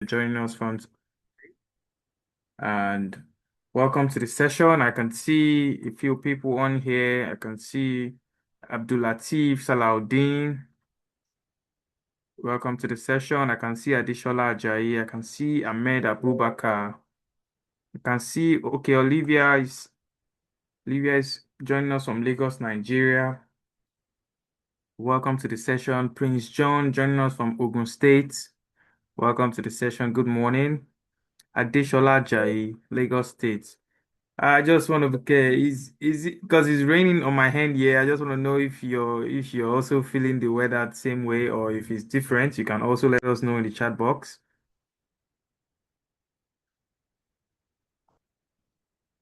joining us from, and welcome to the session. I can see a few people on here. I can see Abdul Latif Salahuddin. Welcome to the session. I can see Adishola Ajayi. I can see Ahmed Abubakar. I can see, okay, Olivia is joining us from Lagos, Nigeria. Welcome to the session. Prince John joining us from Ogun State. Welcome to the session. Good morning. Adeshola Ajayi, Lagos State. I just want to okay, is it because it's raining on my hand here? I just want to know if you're also feeling the weather the same way or if it's different. You can also let us know in the chat box.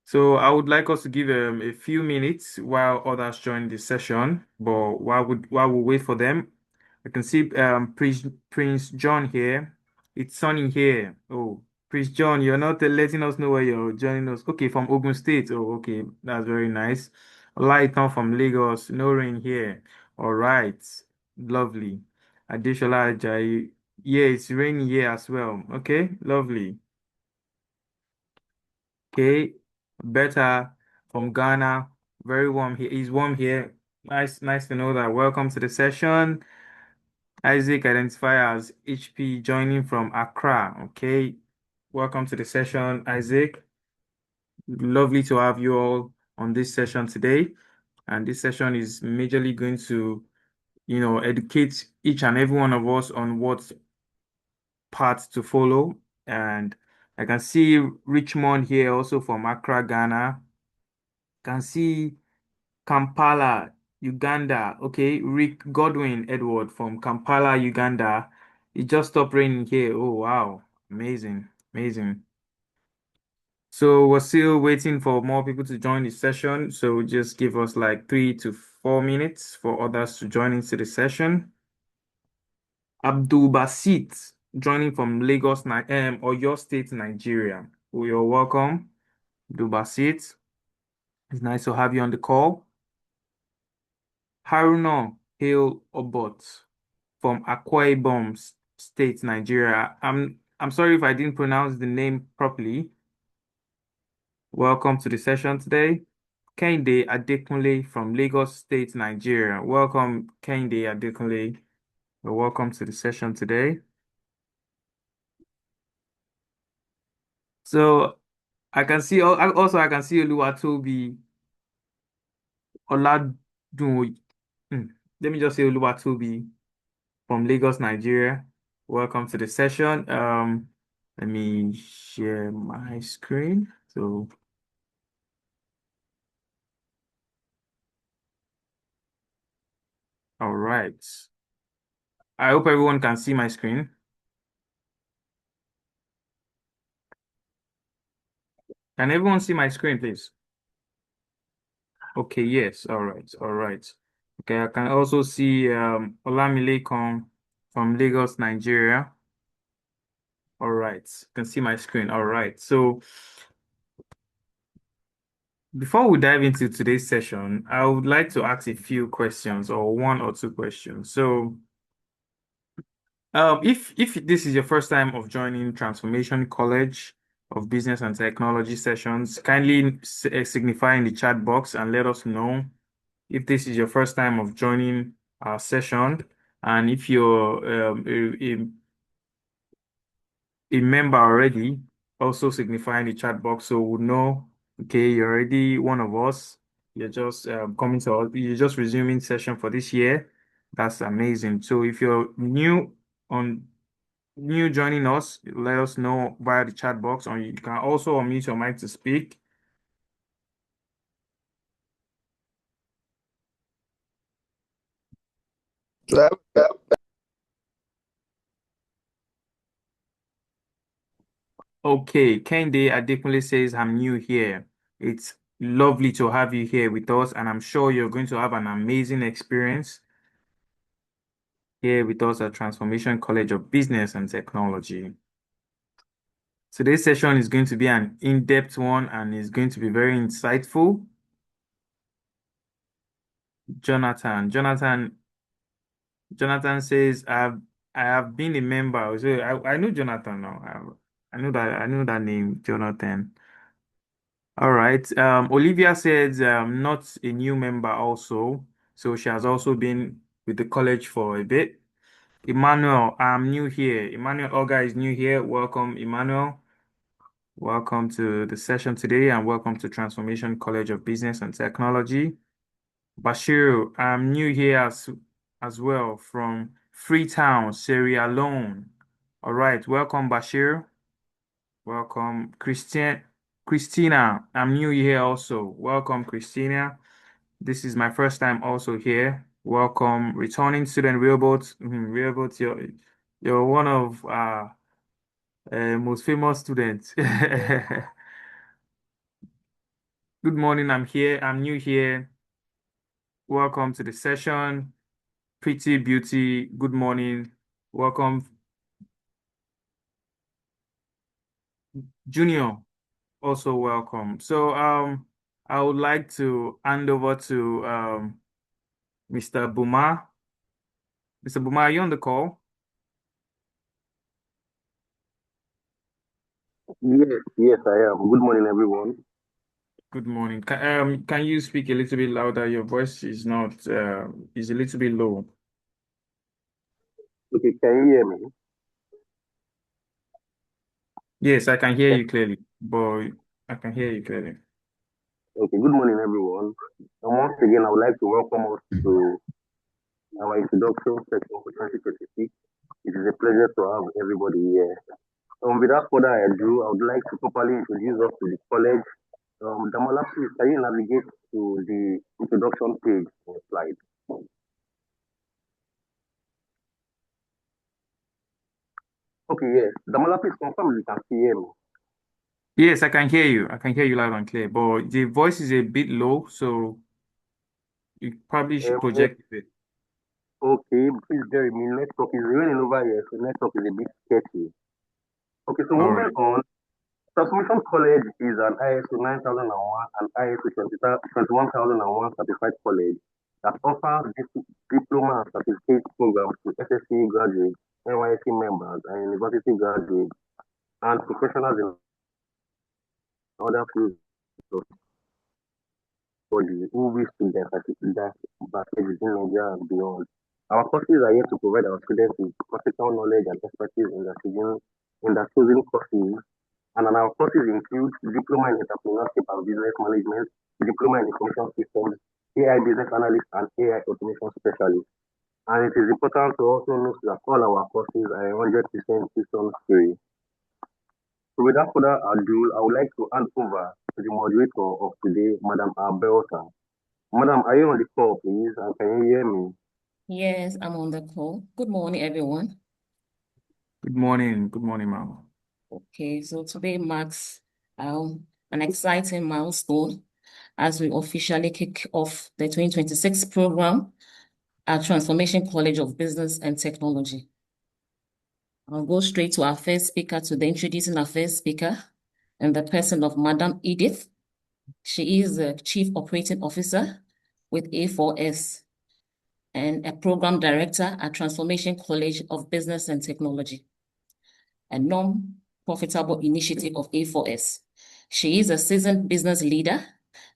So I would like us to give a few minutes while others join the session. But while we wait for them, I can see Prince John here. It's sunny here. Oh, Prince John, you're not letting us know where you're joining us. Okay, from Ogun State. Oh, okay, that's very nice. Olaitan from Lagos. No rain here. All right, lovely. Adeshola Ajayi. Yeah, it's raining here as well. Okay, lovely. Okay, better from Ghana. Very warm here. It's warm here. Nice to know that. Welcome to the session. Isaac identified as HP joining from Accra. Okay, welcome to the session, Isaac. Lovely to have you all on this session today. And this session is majorly going to, educate each and every one of us on what path to follow. And I can see Richmond here also from Accra, Ghana. Can see Kampala, Uganda. Okay, Rick Godwin Edward from Kampala, Uganda. It just stopped raining here. Oh, wow. Amazing. Amazing. So we're still waiting for more people to join the session. So just give us like 3 to 4 minutes for others to join into the session. Abdul Basit joining from Lagos, or your state, Nigeria. Well, you're welcome, Abdul Basit. It's nice to have you on the call. Haruna Hail Obot from Akwa Ibom State, Nigeria. I'm sorry if I didn't pronounce the name properly. Welcome to the session today. Kehinde Adekunle from Lagos State, Nigeria. Welcome, Kehinde Adekunle. Welcome to the session today. So I can see also I can see Oluwatobi Oladun. Let me just say Oluwatobi from Lagos, Nigeria. Welcome to the session. Let me share my screen. So, all right. I hope everyone can see my screen. Can everyone see my screen, please? Okay, yes. All right. All right. Okay, I can also see Olamilekan from Lagos, Nigeria. All right. You can see my screen. All right. So before we dive into today's session, I would like to ask a few questions or 1 or 2 questions. So if this is your first time of joining Transformation College of Business and Technology sessions, kindly signify in the chat box and let us know if this is your first time of joining our session, and if you're a member already, also signify in the chat box so we'll know, okay, you're already one of us. You're just coming to us, you're just resuming session for this year. That's amazing. So if you're new joining us, let us know via the chat box, or you can also unmute your mic to speak. Okay, Kende Adekunle says, I'm new here. It's lovely to have you here with us, and I'm sure you're going to have an amazing experience here with us at Transformation College of Business and Technology. Today's session is going to be an in-depth one and is going to be very insightful. Jonathan says, I have been a member. So I know Jonathan now. I know that name, Jonathan. All right. Olivia says not a new member also. So she has also been with the college for a bit. Emmanuel, I'm new here. Emmanuel Olga is new here. Welcome, Emmanuel. Welcome to the session today and welcome to Transformation College of Business and Technology. Bashir, I'm new here as well from Freetown, Sierra Leone. All right, welcome, Bashir. Welcome, Christina. I'm new here also. Welcome, Christina. This is my first time also here. Welcome, returning student Realbot. Realbot, you're one of most famous students. Good morning. I'm here. I'm new here. Welcome to the session. Pretty Beauty, good morning. Welcome. Junior, also welcome. So I would like to hand over to Mr. Buma. Mr. Buma, are you on the call? Yes, yes, I am. Good morning, everyone. Good morning. Can you speak a little bit louder? Your voice is not is a little bit low. Okay, can you hear me? Yes, I can hear Yes. you clearly, but I can hear you clearly. Okay, good morning, everyone. And once again, I would like to welcome us to our introduction session for 2026. It is a pleasure to have everybody here. Without further ado, I would like to properly introduce us to the college. Damola, please, can you navigate to the introduction page on the slide? Okay, yes. Damola, please confirm you can see me. Yes, I can hear you. I can hear you loud and clear, but the voice is a bit low, so you probably should Yes, project a bit. okay, please bear with me. Network is raining over here, so network is a bit sketchy. Okay, so All moving right. on. Transformation College is an ISO 9001 and ISO 21001 certified college that offers diploma and certificate programs to SSC graduates, NYSC members, and university graduates, and professionals in other fields of study who wish to their bachelor's within Nigeria and beyond. Our courses are here to provide our students with practical knowledge and expertise in their chosen courses. And our courses include Diploma in Entrepreneurship and Business Management, Diploma in Information Systems, AI Business Analyst, and AI Automation Specialist. And it is important to also note that all our courses are 100% tuition free. So without further ado, I would like to hand over to the moderator of today, Madam Alberta. Madam, are you on the call, please? And can you hear me? Yes, I'm on the call. Good morning, everyone. Good morning. Good morning, ma'am. Okay, so today marks an exciting milestone as we officially kick off the 2026 program at Transformation College of Business and Technology. I'll go straight to our first speaker today, introducing our first speaker and the person of Madam Edith. She is the Chief Operating Officer with A4S and a Program Director at Transformation College of Business and Technology, a non-profitable initiative of A4S. She is a seasoned business leader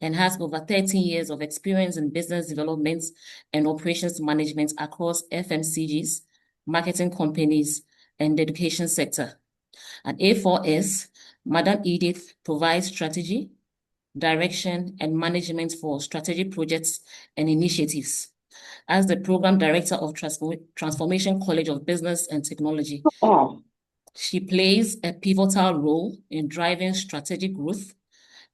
and has over 13 years of experience in business development and operations management across FMCGs, marketing companies, and the education sector. At A4S, Madam Edith provides strategy, direction, and management for strategic projects and initiatives. As the Program Director of Transformation College of Business and Technology, she plays a pivotal role in driving strategic growth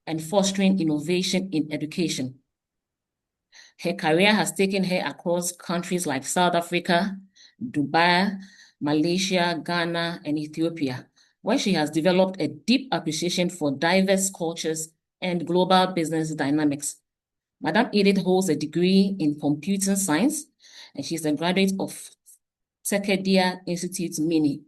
and fostering innovation in education. Her career has taken her across countries like South Africa, Dubai, Malaysia, Ghana, and Ethiopia, where she has developed a deep appreciation for diverse cultures and global business dynamics. Madam Edith holds a degree in computing science, and she's a graduate of Sekedia Institute Mini.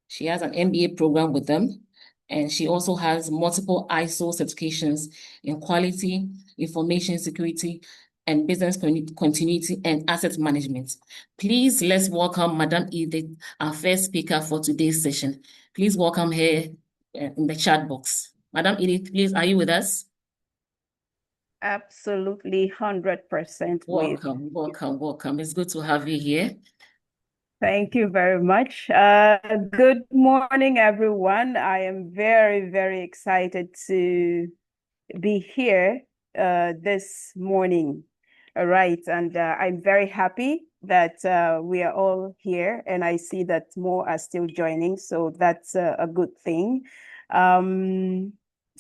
She has an MBA program with them, and she also has multiple ISO certifications in quality, information security, and business continuity and asset management. Please let's welcome Madam Edith, our first speaker for today's session. Please welcome her in the chat box. Madam Edith, please, are you with us? Absolutely, 100% with. Welcome. It's good to have you here. Thank you very much. Good morning, everyone. I am very, very excited to be here this morning. All right, and I'm very happy that we are all here, and I see that more are still joining, so that's a good thing.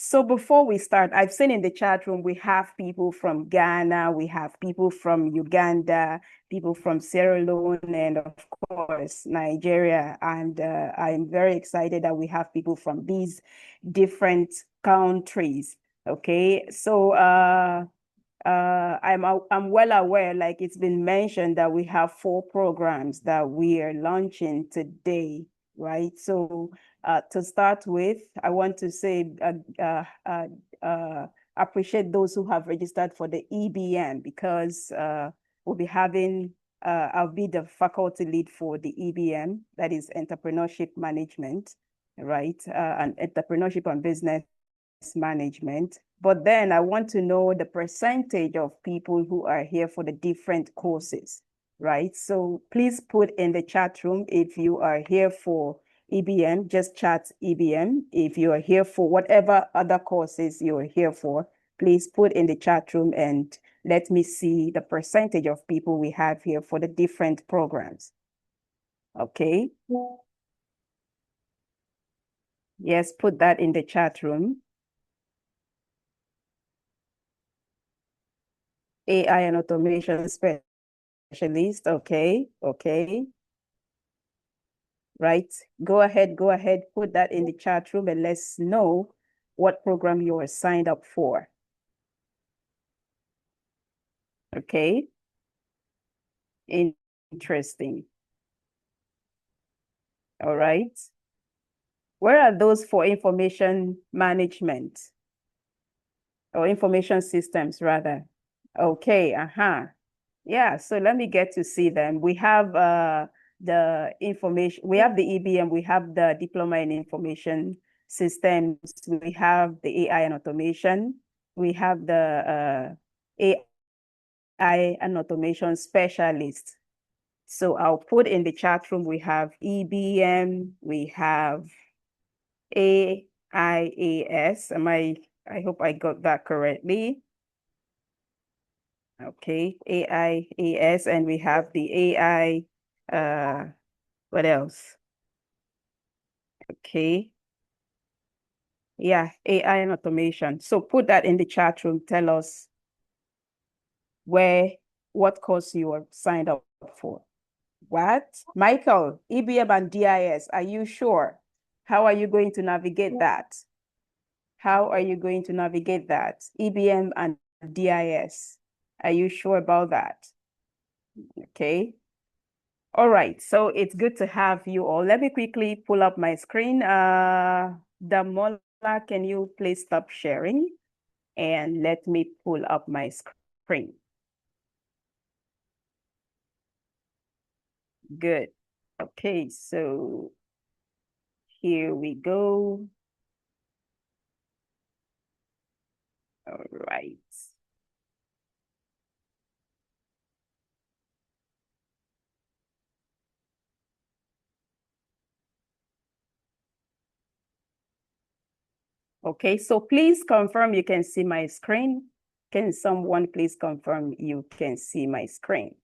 So before we start, I've seen in the chat room, we have people from Ghana, we have people from Uganda, people from Sierra Leone, and of course, Nigeria. And I'm very excited that we have people from these different countries. Okay, so I'm well aware, like it's been mentioned, that we have 4 programs that we are launching today, right? So to start with, I want to say appreciate those who have registered for the EBM, because we'll be having I'll be the faculty lead for the EBM, that is Entrepreneurship Management, right? And Entrepreneurship and Business Management. But then I want to know the percentage of people who are here for the different courses, right? So please put in the chat room if you are here for EBM, just chat EBM. If you are here for whatever other courses you are here for, please put in the chat room and let me see the percentage of people we have here for the different programs. Okay. Yes, put that in the chat room. AI and automation specialist. Okay. Right. Go ahead, put that in the chat room and let's know what program you are signed up for. Okay. Interesting. All right. Where are those for information management or information systems rather? Okay. Yeah, so let me get to see them. We have the information, we have the EBM, we have the Diploma in Information Systems, we have the AI and Automation, we have the AI and Automation Specialist. So I'll put in the chat room, we have EBM, we have AIAS. I hope I got that correctly. Okay, AIAS, and we have the AI, what else? Okay. Yeah, AI and automation. So put that in the chat room. Tell us what course you are signed up for. What? Michael, EBM and DIS, are you sure? How are you going to navigate that? EBM and DIS. Are you sure about that? Okay. All right, so it's good to have you all. Let me quickly pull up my screen. Damola, can you please stop sharing? And let me pull up my screen. Good. Okay, so here we go. All right. Okay, so please confirm you can see my screen. Can someone please confirm you can see my screen?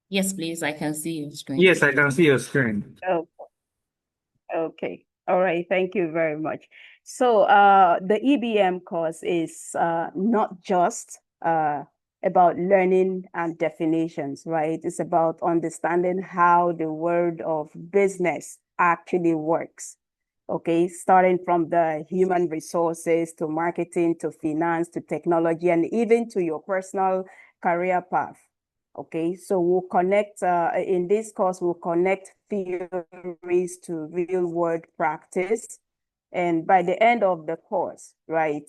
Yes, please, I can see your screen. Yes, I can see your screen. Oh, okay. All right, thank you very much. So the EBM course is not just about learning and definitions, right? It's about understanding how the world of business actually works. Okay, starting from the human resources to marketing to finance to technology and even to your personal career path. Okay, so we'll connect, in this course, we'll connect theories to real world practice. And by the end of the course, right,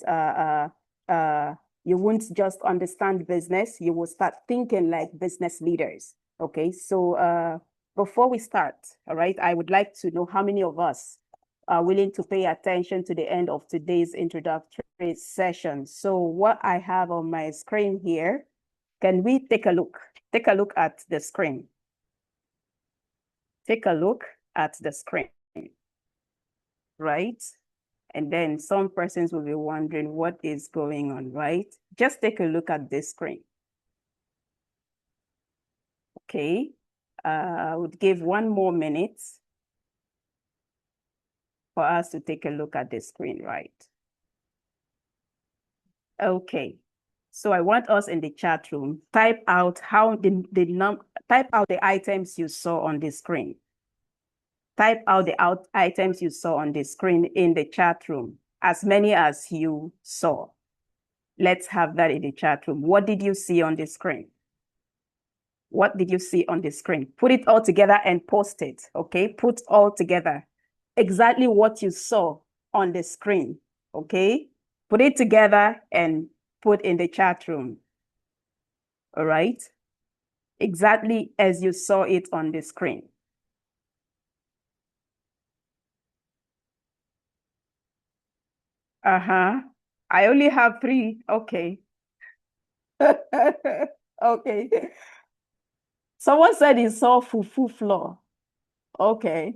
you won't just understand business, you will start thinking like business leaders. Okay, so before we start, all right, I would like to know how many of us are willing to pay attention to the end of today's introductory session. So what I have on my screen here, can we take a look? Take a look at the screen. Take a look at the screen, right? And then some persons will be wondering what is going on, right? Just take a look at this screen. Okay, I would give 1 more minute for us to take a look at the screen, right? Okay, so I want us in the chat room, type out type out the items you saw on the screen. Type out the items you saw on the screen in the chat room, as many as you saw. Let's have that in the chat room. What did you see on the screen? What did you see on the screen? Put it all together and post it, okay? Put all together exactly what you saw on the screen, okay? Put it together and put in the chat room, all right? Exactly as you saw it on the screen. Uh-huh. I only have 3, okay. Okay. Someone said he saw fufu floor. Okay.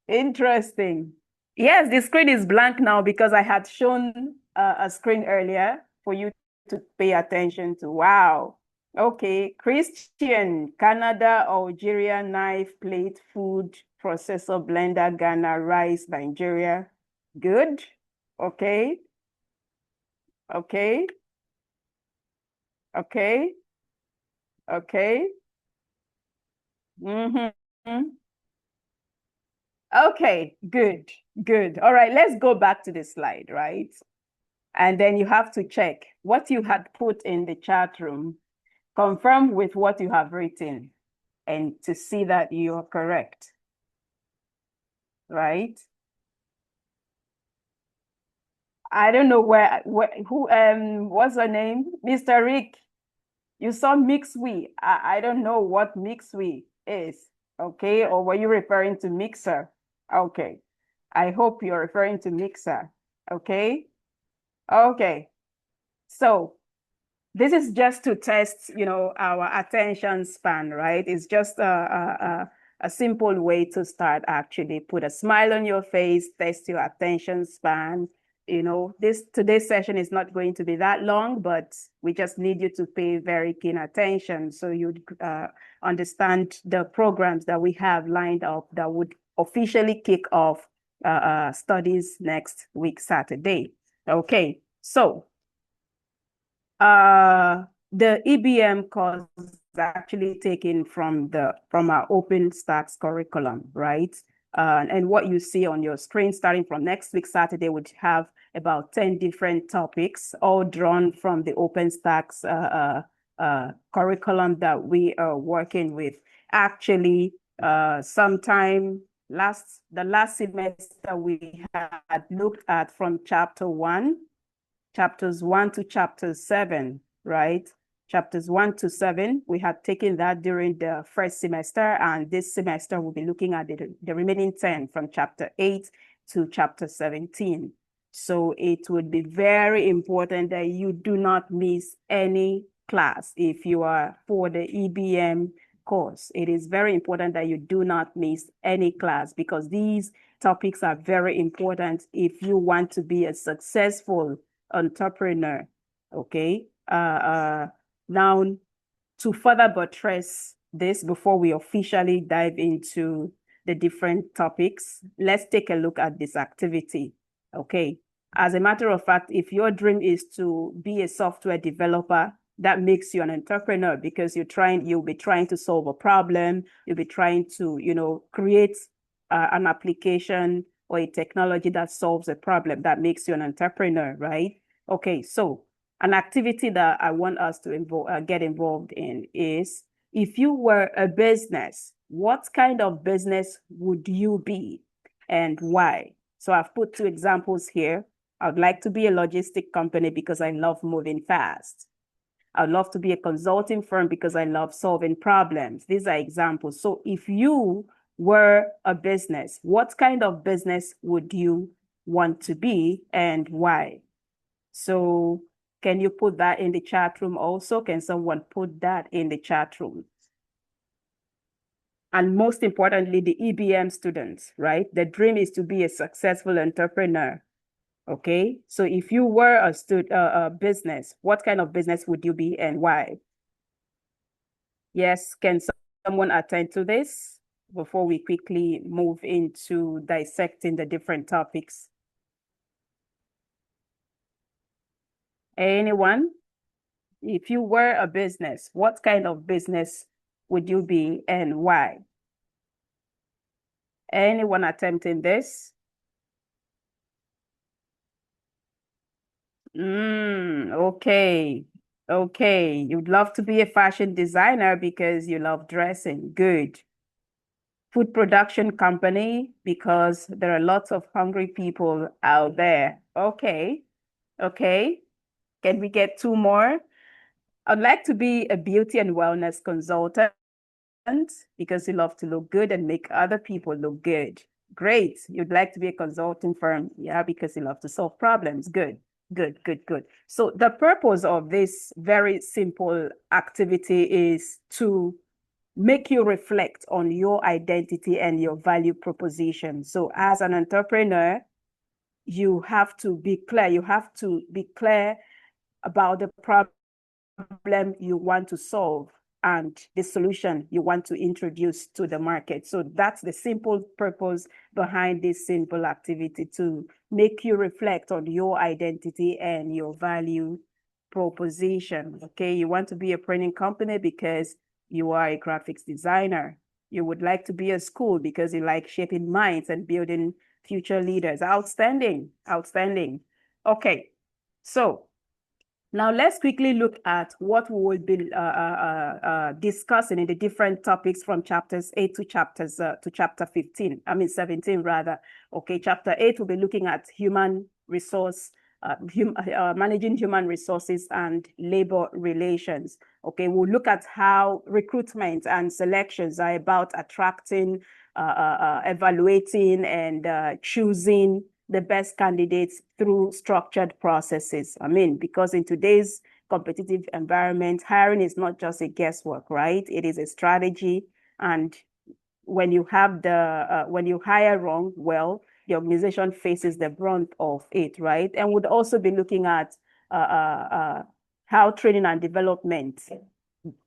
Interesting. Yes, the screen is blank now because I had shown a screen earlier for you to pay attention to. Wow. Okay. Christian, Canada, Algeria, knife, plate, food, processor, blender, Ghana, rice, Nigeria. Good. Okay. Okay. Okay. Okay. Mm-hmm. Okay, good, good. All right, let's go back to the slide, right? And then you have to check what you had put in the chat room, confirm with what you have written, and to see that you're correct, right? I don't know what's her name? Mr. Rick, you saw Mixwe. I don't know what Mixwe is, okay? Or were you referring to Mixer? Okay, I hope you're referring to Mixer, okay? Okay, so this is just to test, our attention span, right? It's just a simple way to start, actually. Put a smile on your face, test your attention span. Today's session is not going to be that long, but we just need you to pay very keen attention so you'd understand the programs that we have lined up that would officially kick off studies next week, Saturday. Okay, so the EBM course is actually taken from our OpenStax curriculum, right? And what you see on your screen starting from next week, Saturday, would have about 10 different topics, all drawn from the OpenStax curriculum that we are working with. Actually, sometime the last semester, we had looked at from chapters 1 to chapter 7, right? Chapters 1 to 7, we had taken that during the first semester, and this semester we'll be looking at the remaining 10 from chapter 8 to chapter 17. So it would be very important that you do not miss any class if you are for the EBM course. It is very important that you do not miss any class because these topics are very important if you want to be a successful entrepreneur. Okay. Now, to further buttress this before we officially dive into the different topics, let's take a look at this activity. Okay. As a matter of fact, if your dream is to be a software developer, that makes you an entrepreneur because you'll be trying to solve a problem. You'll be trying to, create an application or a technology that solves a problem. That makes you an entrepreneur, right? Okay, so an activity that I want us to get involved in is if you were a business, what kind of business would you be and why? So I've put 2 examples here. I would like to be a logistic company because I love moving fast. I'd love to be a consulting firm because I love solving problems. These are examples. So if you were a business, what kind of business would you want to be and why? So can you put that in the chat room also? Can someone put that in the chat room? And most importantly, the EBM students, right? The dream is to be a successful entrepreneur. Okay, so if you were a business, what kind of business would you be and why? Yes, can someone attend to this before we quickly move into dissecting the different topics? Anyone? If you were a business, what kind of business would you be and why? Anyone attempting this? Okay. Okay. You'd love to be a fashion designer because you love dressing. Good. Food production company because there are lots of hungry people out there. Okay. Okay. Can we get 2 more? I'd like to be a beauty and wellness consultant because you love to look good and make other people look good. Great. You'd like to be a consulting firm. Yeah, because you love to solve problems. Good, good, good, good. So the purpose of this very simple activity is to make you reflect on your identity and your value proposition. So as an entrepreneur, you have to be clear. You have to be clear about the problem you want to solve and the solution you want to introduce to the market. So that's the simple purpose behind this simple activity, to make you reflect on your identity and your value proposition. Okay, you want to be a printing company because you are a graphics designer. You would like to be a school because you like shaping minds and building future leaders. Outstanding, outstanding. Okay, so now let's quickly look at what we will be discussing in the different topics from chapters 8 to chapter 15. I mean 17 rather. Okay, chapter 8 will be looking at managing human resources and labor relations. Okay, we'll look at how recruitment and selections are about attracting, evaluating, and choosing the best candidates through structured processes. I mean, because in today's competitive environment, hiring is not just a guesswork, right? It is a strategy. And when you hire wrong, well, the organization faces the brunt of it, right? And would also be looking at how training and development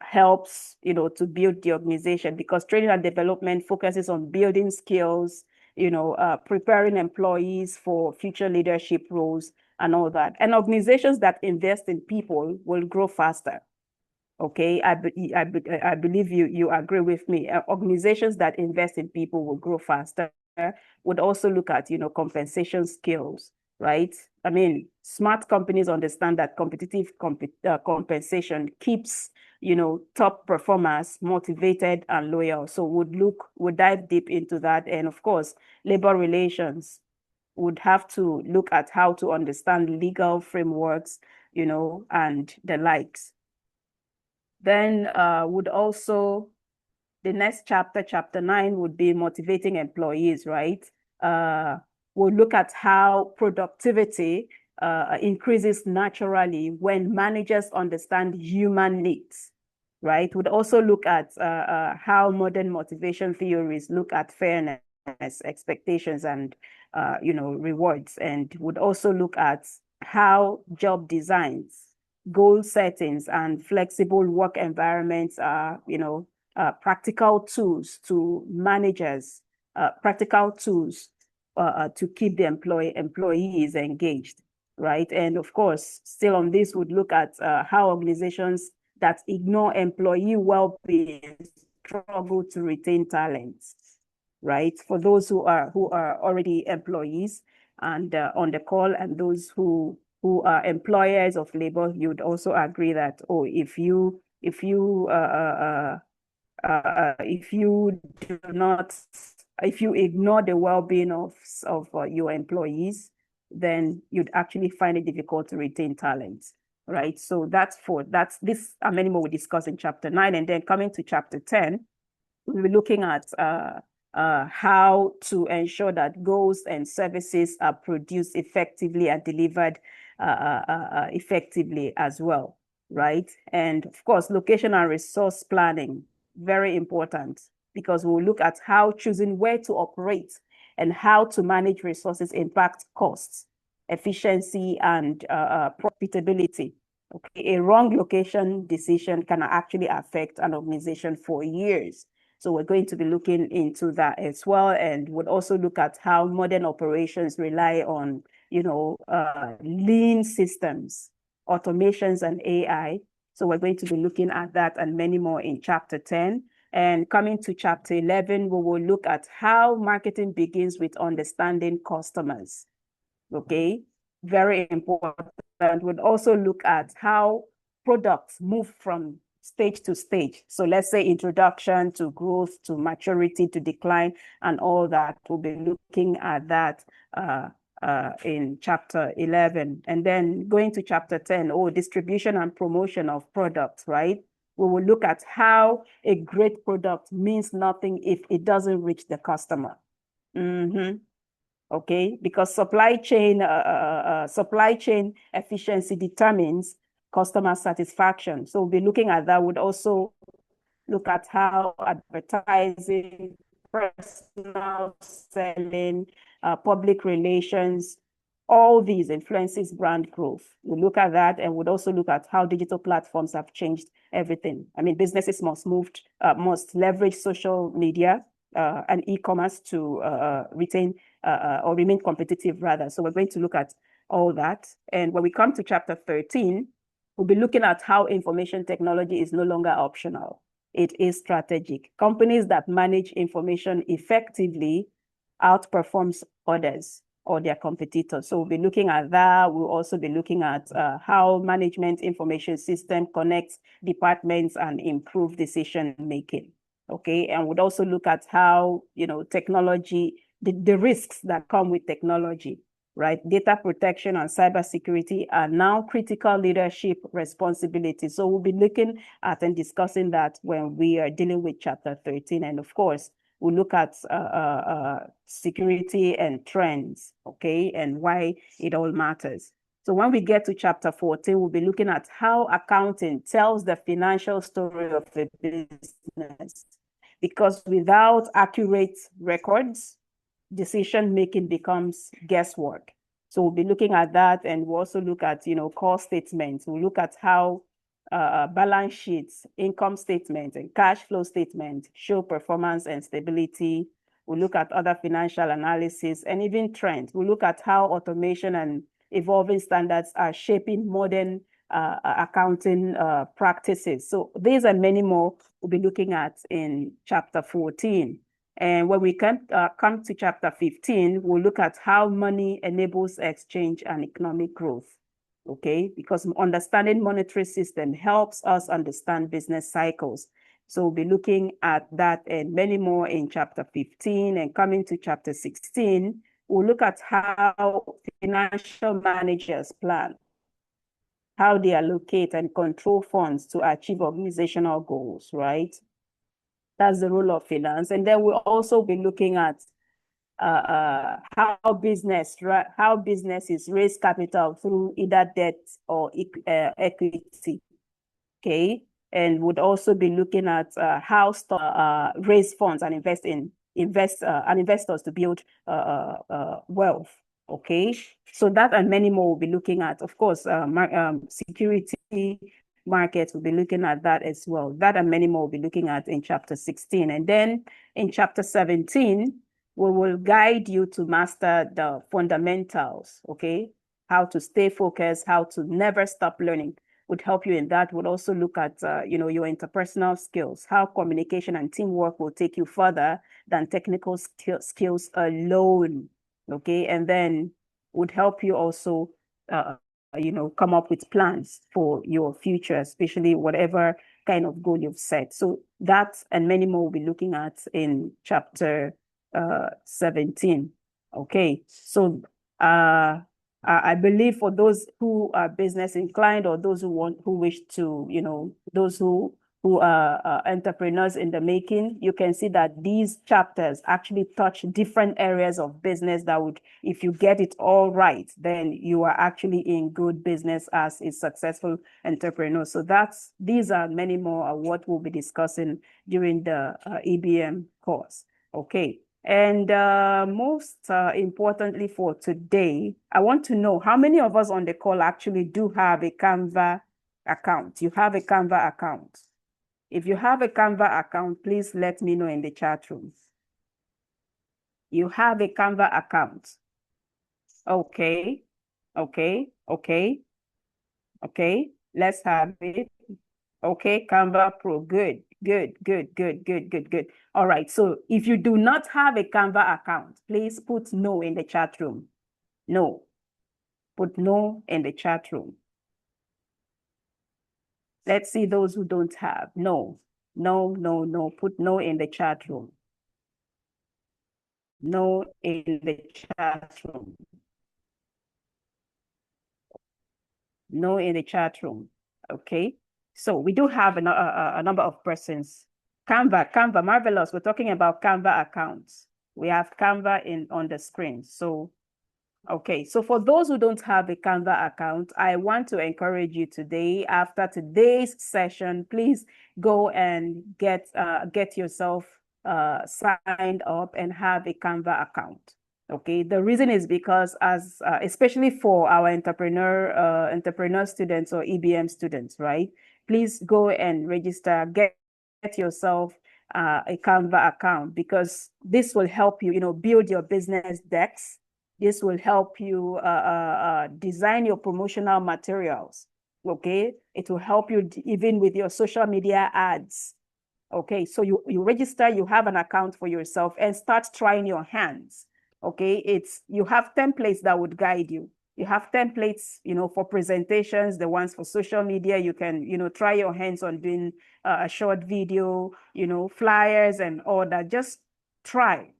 helps, to build the organization, because training and development focuses on building skills, preparing employees for future leadership roles and all that. And organizations that invest in people will grow faster. Okay, I believe you agree with me. Organizations that invest in people will grow faster. Would also look at, compensation skills, right? I mean, smart companies understand that competitive compensation keeps, top performers motivated and loyal. So would dive deep into that. And of course, labor relations would have to look at how to understand legal frameworks, and the likes. Then the next chapter 9 would be motivating employees, right? We'll look at how productivity increases naturally when managers understand human needs, right? We'd also look at how modern motivation theories look at fairness, expectations, and rewards, and would also look at how job designs, goal settings, and flexible work environments are, practical tools to managers, practical tools to keep the employees engaged, right? And of course, still on this, would look at how organizations that ignore employee well-being struggle to retain talents, right? For those who are already employees and on the call, and those who are employers of labor, you'd also agree that, if you if you ignore the well-being of your employees, then you'd actually find it difficult to retain talent, right? So this and many more we discuss in chapter 9, and then coming to chapter 10, we'll be looking at how to ensure that goals and services are produced effectively and delivered effectively as well, right? And of course, location and resource planning, very important, because we'll look at how choosing where to operate and how to manage resources impact costs, efficiency, and profitability. Okay, a wrong location decision can actually affect an organization for years. So we're going to be looking into that as well, and we'll also look at how modern operations rely on, lean systems, automations, and AI. So we're going to be looking at that and many more in chapter 10. And coming to chapter 11, we will look at how marketing begins with understanding customers. Okay, very important. We'll also look at how products move from stage to stage. So let's say introduction to growth, to maturity, to decline, and all that. We'll be looking at that in chapter 11. And then going to chapter 10, distribution and promotion of products, right? We will look at how a great product means nothing if it doesn't reach the customer. Okay, because supply chain efficiency determines customer satisfaction. So we'll be looking at that. Would also look at how advertising, personal selling, public relations, all these influences brand growth. We'll look at that, and would also look at how digital platforms have changed everything. I mean, businesses must leverage social media and e-commerce to retain or remain competitive rather. So we're going to look at all that. And when we come to chapter 13, we'll be looking at how information technology is no longer optional. It is strategic. Companies that manage information effectively outperforms others or their competitors. So we'll be looking at that. We'll also be looking at how management information system connects departments and improve decision making. Okay, and we'd also look at how, technology, the risks that come with technology, right? Data protection and cybersecurity are now critical leadership responsibilities. So we'll be looking at and discussing that when we are dealing with chapter 13. And of course, we'll look at security and trends, okay, and why it all matters. So when we get to chapter 14, we'll be looking at how accounting tells the financial story of a business. Because without accurate records, decision-making becomes guesswork. So we'll be looking at that, and we'll also look at, core statements. We'll look at how balance sheets, income statements, and cash flow statements show performance and stability. We'll look at other financial analysis and even trends. We'll look at how automation and evolving standards are shaping modern accounting practices. So these and many more we'll be looking at in chapter 14. And when we come to chapter 15, we'll look at how money enables exchange and economic growth. Okay, because understanding monetary system helps us understand business cycles. So we'll be looking at that and many more in chapter 15. And coming to chapter 16, we'll look at how financial managers plan, how they allocate and control funds to achieve organizational goals, right? That's the role of finance. And then we'll also be looking at how businesses raise capital through either debt or equity, okay? And would also be looking at how raise funds and investors to build wealth, okay? So that and many more we'll be looking at. Of course, security markets, we'll be looking at that as well. That and many more we'll be looking at in chapter 16. And then in chapter 17, we will guide you to master the fundamentals, okay? How to stay focused, how to never stop learning would help you in that. We'll also look at, your interpersonal skills, how communication and teamwork will take you further than technical skills alone, okay? And then would help you also, come up with plans for your future, especially whatever kind of goal you've set. So that and many more we'll be looking at in chapter 17. Okay, so I believe for those who are business inclined or those who wish to, those who are entrepreneurs in the making, you can see that these chapters actually touch different areas of business that would, if you get it all right, then you are actually in good business as a successful entrepreneur. So these are many more of what we'll be discussing during the EBM course. Okay. And most importantly for today, I want to know how many of us on the call actually do have a Canva account. You have a Canva account. If you have a Canva account, please let me know in the chat room. You have a Canva account. Okay, okay, okay, okay. Let's have it. Okay, Canva Pro. Good, good, good, good, good, good, good. All right. So if you do not have a Canva account, please put no in the chat room. No. Put no in the chat room. Let's see those who don't have. No, no, no, no. Put no in the chat room. No in the chat room. No in the chat room. Okay. So we do have a number of persons. Canva, marvelous. We're talking about Canva accounts. We have Canva on the screen. So, okay. So for those who don't have a Canva account, I want to encourage you today, after today's session, please go and get yourself signed up and have a Canva account. Okay, the reason is because especially for our entrepreneur students or EBM students, right? Please go and register, get yourself a Canva account, because this will help you, build your business decks. This will help you design your promotional materials. Okay, it will help you even with your social media ads. Okay, so you register, you have an account for yourself, and start trying your hands. Okay, you have templates that would guide you. You have templates, for presentations, the ones for social media. You can, try your hands on doing a short video, flyers and all that. Just try.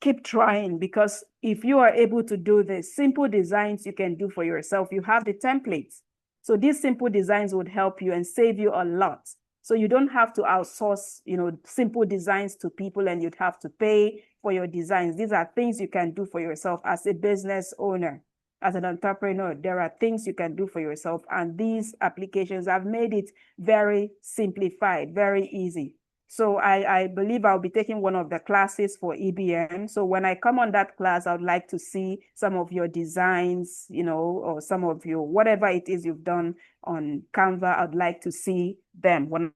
Keep trying, because if you are able to do the simple designs you can do for yourself, you have the templates. So these simple designs would help you and save you a lot. So you don't have to outsource, simple designs to people and you'd have to pay for your designs. These are things you can do for yourself as a business owner, as an entrepreneur. There are things you can do for yourself, and these applications have made it very simplified, very easy. So I believe I'll be taking one of the classes for EBM. So when I come on that class, I would like to see some of your designs, or some of your, whatever it is you've done on Canva. I'd like to see them when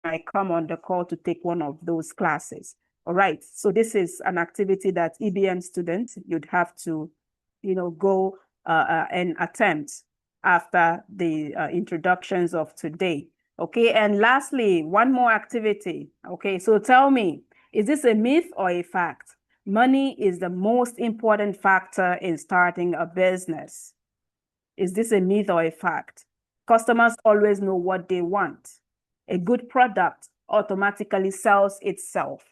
I come on the call to take one of those classes. All right. So this is an activity that EBM students, you'd have to, go and attempt after the introductions of today. Okay, and lastly, one more activity. Okay, so tell me, is this a myth or a fact? Money is the most important factor in starting a business. Is this a myth or a fact? Customers always know what they want. A good product automatically sells itself.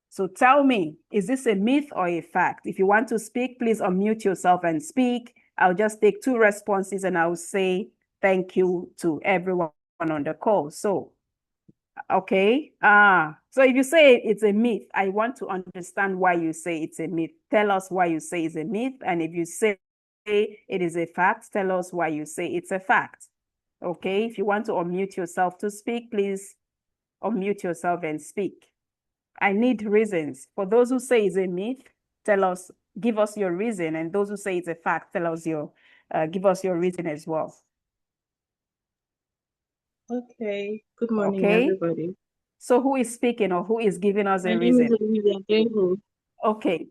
So tell me, is this a myth or a fact? If you want to speak, please unmute yourself and speak. I'll just take 2 responses and I'll say thank you to everyone on the call. So, okay. So if you say it's a myth, I want to understand why you say it's a myth. Tell us why you say it's a myth. And if you say it is a fact, tell us why you say it's a fact. Okay. If you want to unmute yourself to speak, please unmute yourself and speak. I need reasons. For those who say it's a myth, give us your reason. And those who say it's a fact, give us your reason as well. Okay. Good morning, Okay. everybody. So who is speaking or who is giving us My a name is reason? Olivia Jehu. Okay.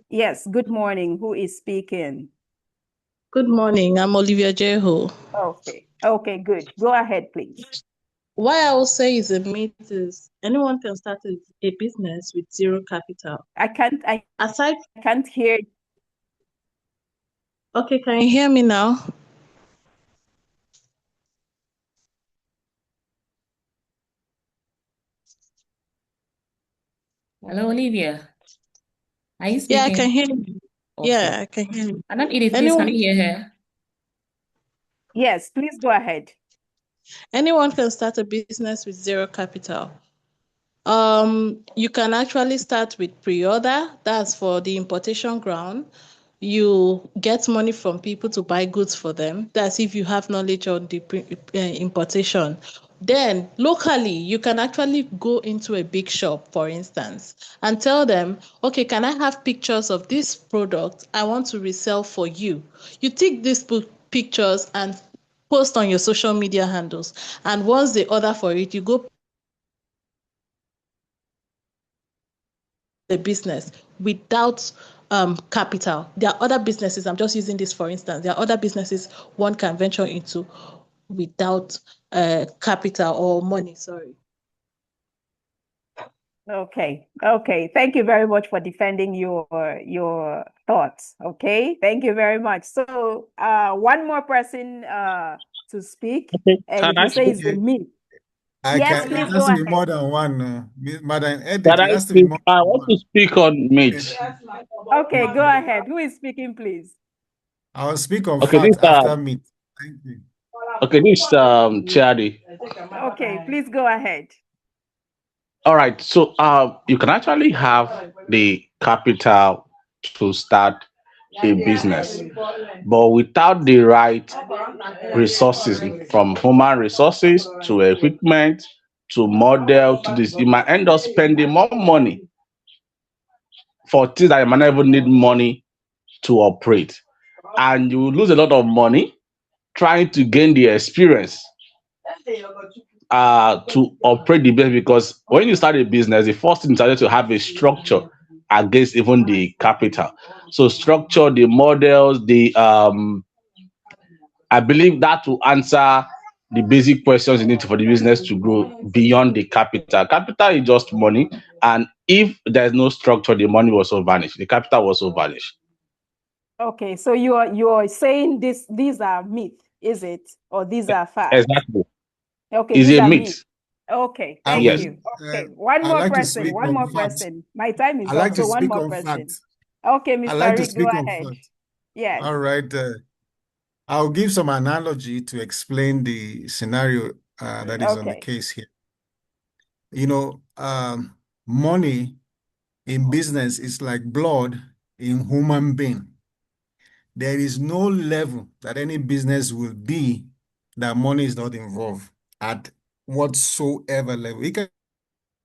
Yes. Good morning. Who is speaking? Good morning. I'm Olivia Jehu. Okay. Okay, good. Go ahead, please. Why I will say is a myth is anyone can start a business with zero capital. I can't hear. Okay, can you hear me now? Hello, Olivia. Are you Yeah, I can speaking? hear you. Okay. Yeah, I can hear you. And then Edith, please, can Anyone, you hear her? Yes, please go ahead. anyone can start a business with zero capital. You can actually start with pre-order. That's for the importation ground. You get money from people to buy goods for them. That's if you have knowledge on the importation. Then locally, you can actually go into a big shop, for instance, and tell them, okay, can I have pictures of this product I want to resell for you? You take these pictures and post on your social media handles. And once they order for it, you go the business without capital. There are other businesses, I'm just using this for instance, there are other businesses one can venture into without capital or money, sorry. Okay. Thank you very much for defending your thoughts. Okay. Thank you very much. So one more person to speak, Okay, and can it I will say it's speak? the me. I Yes, can. please It has go to be ahead. more than one. Madam Can Edit, it I has to be speak? more I than want to one. speak on Yes. meat. Okay, go ahead. Who is speaking, please? I'll speak on Okay, this fact after meet. Thank you. Charity. Okay, please go ahead. All right, so you can actually have the capital to start a business, but without the right resources, from human resources to equipment to model to this, you might end up spending more money for things that you might not even need money to operate, and you will lose a lot of money trying to gain the experience to operate the business, because when you start a business, the first thing is to have a structure against even the capital. So structure, the models, the I believe that will answer the basic questions you need for the business to grow beyond the capital. Capital is just money, and if there's no structure, the money will also vanish. The capital will also vanish. Okay, so you're saying these are myth, is it? Or these are facts? Exactly. Okay, Is these a are myth. myth. Okay, I thank Yes. will. you. Okay, one I more like to person, speak one on more fact. person. My time I is up, like to so one speak more on person. fact. Okay, I Mr. like to Rick, go speak on ahead. fact. Yes. All right. I'll give some analogy to explain the scenario that is on the Okay. case here. You know, money in business is like blood in human being. There is no level that any business will be that money is not involved at whatsoever level. It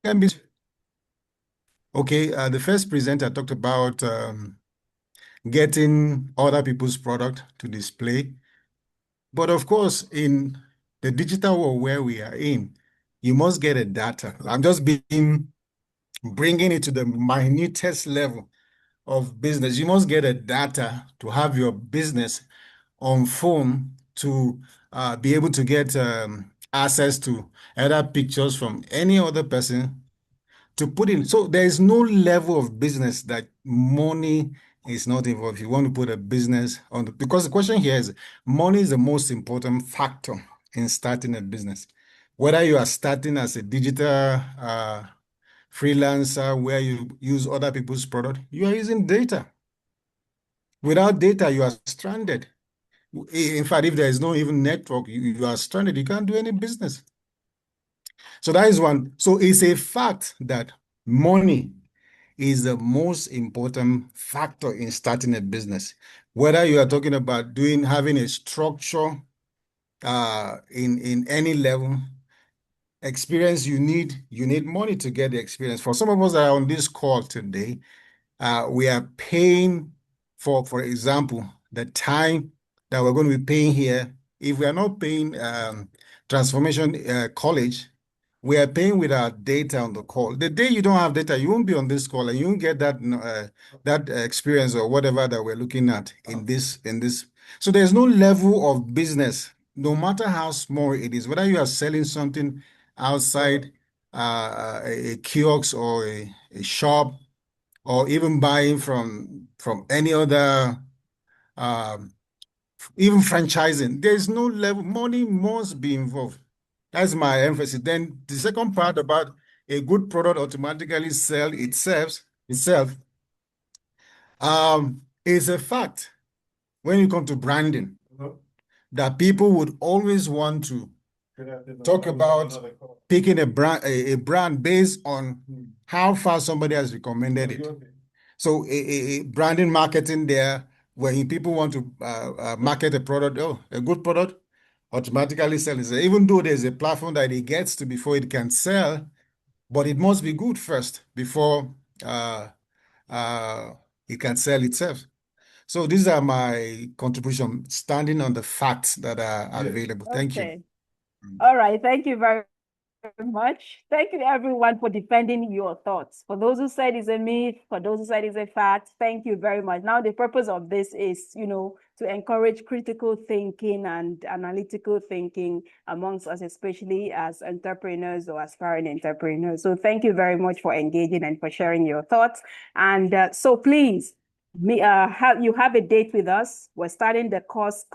can be okay. The first presenter talked about getting other people's product to display. But of course, in the digital world where we are in, you must get a data. I'm just bringing it to the minutest level of business. You must get a data to have your business on phone to be able to get access to other pictures from any other person to put in. So there is no level of business that money is not involved. If you want to put a business on, because the question here is money is the most important factor in starting a business. Whether you are starting as a digital freelancer where you use other people's product, you are using data. Without data, you are stranded. In fact, if there is no even network, you are stranded. You can't do any business. So that is one. So it's a fact that money is the most important factor in starting a business. Whether you are talking about having a structure in any level, experience you need money to get the experience. For some of us that are on this call today, we are paying for example, the time that we're going to be paying here. If we are not paying Transformation College, we are paying with our data on the call. The day you don't have data, you won't be on this call, and you won't get that experience or whatever that we're looking at in this. So there's no level of business, no matter how small it is, whether you are selling something outside a kiosk or a shop, or even buying from any other, um, even franchising. There's no level. Money must be involved. That's my emphasis. Then the second part about a good product automatically sell itself is a fact when you come to branding, that people would always want to talk about picking a brand based on how far somebody has recommended it. So a branding marketing there, when people want to market a product, a good product, automatically sell it. Even though there's a platform that it gets to before it can sell, but it must be good first before it can sell itself. So these are my contribution, standing on the facts that are available. Thank you. Okay. All right. Thank you very much. Thank you everyone for defending your thoughts. For those who said it's a myth, for those who said it's a fact, thank you very much. Now, the purpose of this is, to encourage critical thinking and analytical thinking amongst us, especially as entrepreneurs or aspiring entrepreneurs. So thank you very much for engaging and for sharing your thoughts. And so please, you have a date with us. We're starting the course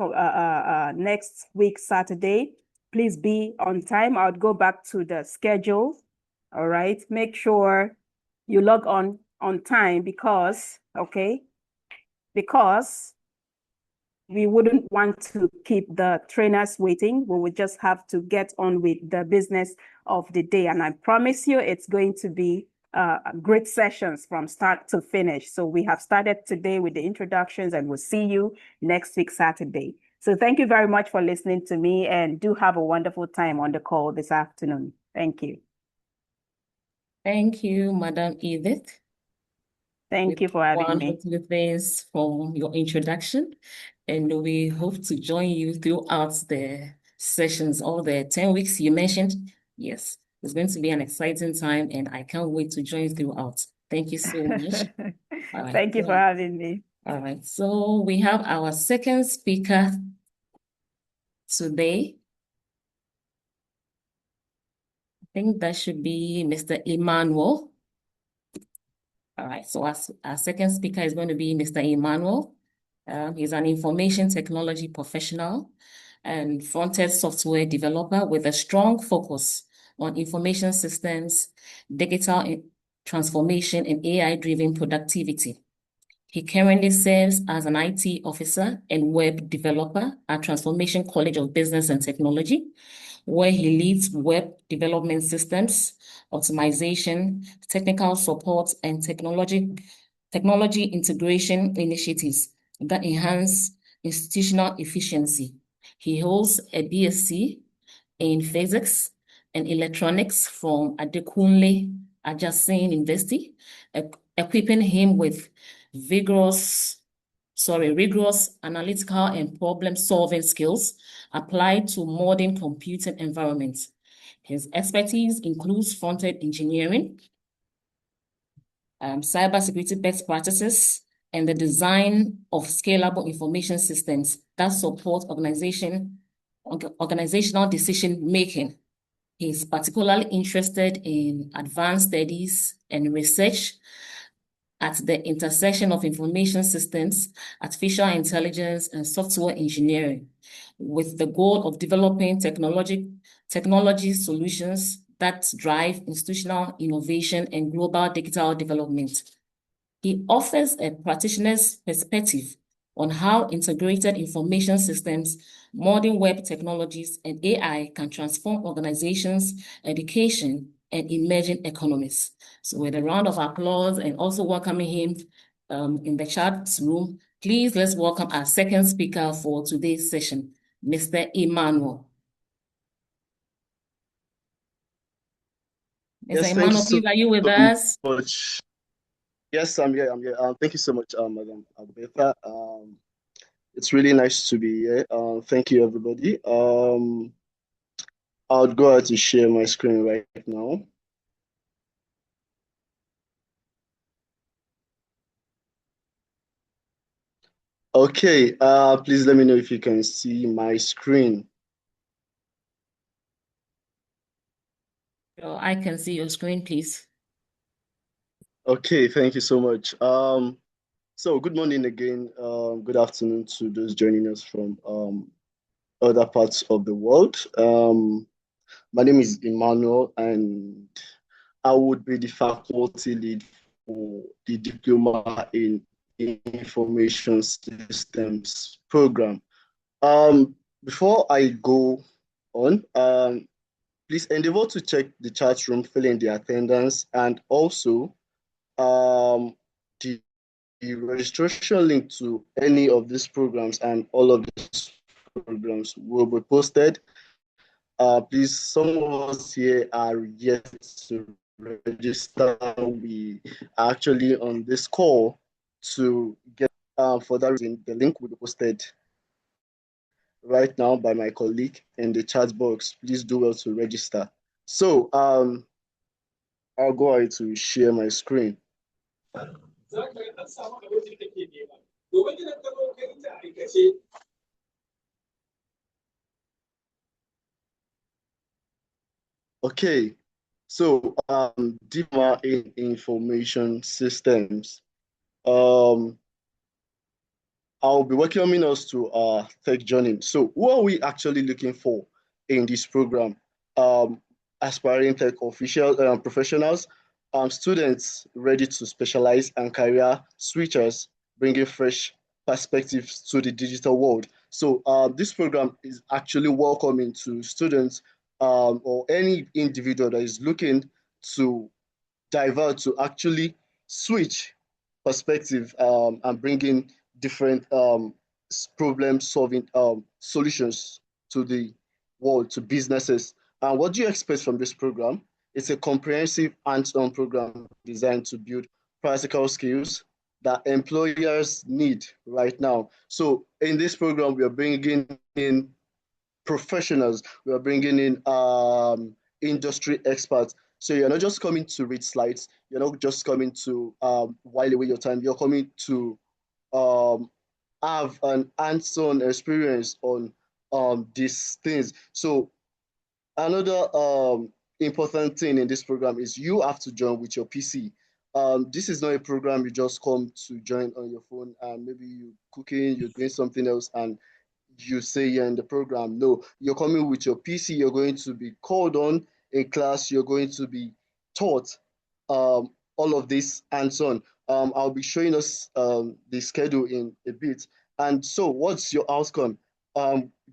next week, Saturday. Please be on time. I would go back to the schedule. All right. Make sure you log on time because we wouldn't want to keep the trainers waiting. We would just have to get on with the business of the day. And I promise you, it's going to be great sessions from start to finish. So we have started today with the introductions, and we'll see you next week, Saturday. So thank you very much for listening to me, and do have a wonderful time on the call this afternoon. Thank you. Thank you, Madam Edith. Thank you for having me. Wonderful things from your introduction, and we hope to join you throughout the sessions, all the 10 weeks you mentioned. Yes, it's going to be an exciting time, and I can't wait to join throughout. Thank you so much. All right. Thank you for having me. All right, so we have our second speaker today. I think that should be Mr. Emmanuel. All right, so our second speaker is going to be Mr. Emmanuel. He's an information technology professional and front-end software developer with a strong focus on information systems, digital transformation, and AI-driven productivity. He currently serves as an IT officer and web developer at Transformation College of Business and Technology, where he leads web development systems, optimization, technical support, and technology integration initiatives that enhance institutional efficiency. He holds a BSc in physics and electronics from Adekunle Ajasin University, equipping him with rigorous analytical and problem-solving skills applied to modern computing environments. His expertise includes front-end engineering, cybersecurity best practices, and the design of scalable information systems that support organizational decision-making. He's particularly interested in advanced studies and research at the intersection of information systems, artificial intelligence, and software engineering, with the goal of developing technology solutions that drive institutional innovation and global digital development. He offers a practitioner's perspective on how integrated information systems, modern web technologies, and AI can transform organizations, education, and emerging economies. So with a round of applause and also welcoming him in the chat room, please let's welcome our second speaker for today's session, Mr. Emmanuel. Mr. Emmanuel, please, are you with us? Much. Yes, I'm here. Thank you so much, Madam Alberta. It's really nice to be here. Thank you, everybody. I'll go ahead to share my screen right now. Okay, please let me know if you can see my screen. I can see your screen, please. Okay, thank you so much. So good morning again. Good afternoon to those joining us from other parts of the world. My name is Emmanuel, and I would be the faculty lead for the Diploma in Information Systems program. Before I go on, please endeavor to check the chat room, fill in the attendance, and also um, the, the registration link to any of these programs and all of these programs will be posted. Please, some of us here are yet to register. We are actually on this call to get, for that reason, the link will be posted right now by my colleague in the chat box. Please do well to register. So I'll go ahead to share my screen. Okay, so Diploma in Information Systems. I'll be welcoming us to our tech journey. So, who are we actually looking for in this program? Aspiring tech professionals, students ready to specialize, and career switchers bringing fresh perspectives to the digital world. So, this program is actually welcoming to students or any individual that is looking to divert to actually switch perspective and bring in different problem solving solutions to the world, to businesses. And what do you expect from this program? It's a comprehensive hands-on program designed to build practical skills that employers need right now. So in this program, we are bringing in professionals, we are bringing in industry experts. So you're not just coming to read slides, you're not just coming to while away your time, you're coming to um, have an hands-on experience on these things. So another important thing in this program is you have to join with your PC. This is not a program you just come to join on your phone and maybe you cooking, you're doing something else and you say you're in the program. No, you're coming with your PC, you're going to be called on in class, you're going to be taught all of this and so on. I'll be showing us the schedule in a bit. And so, what's your outcome?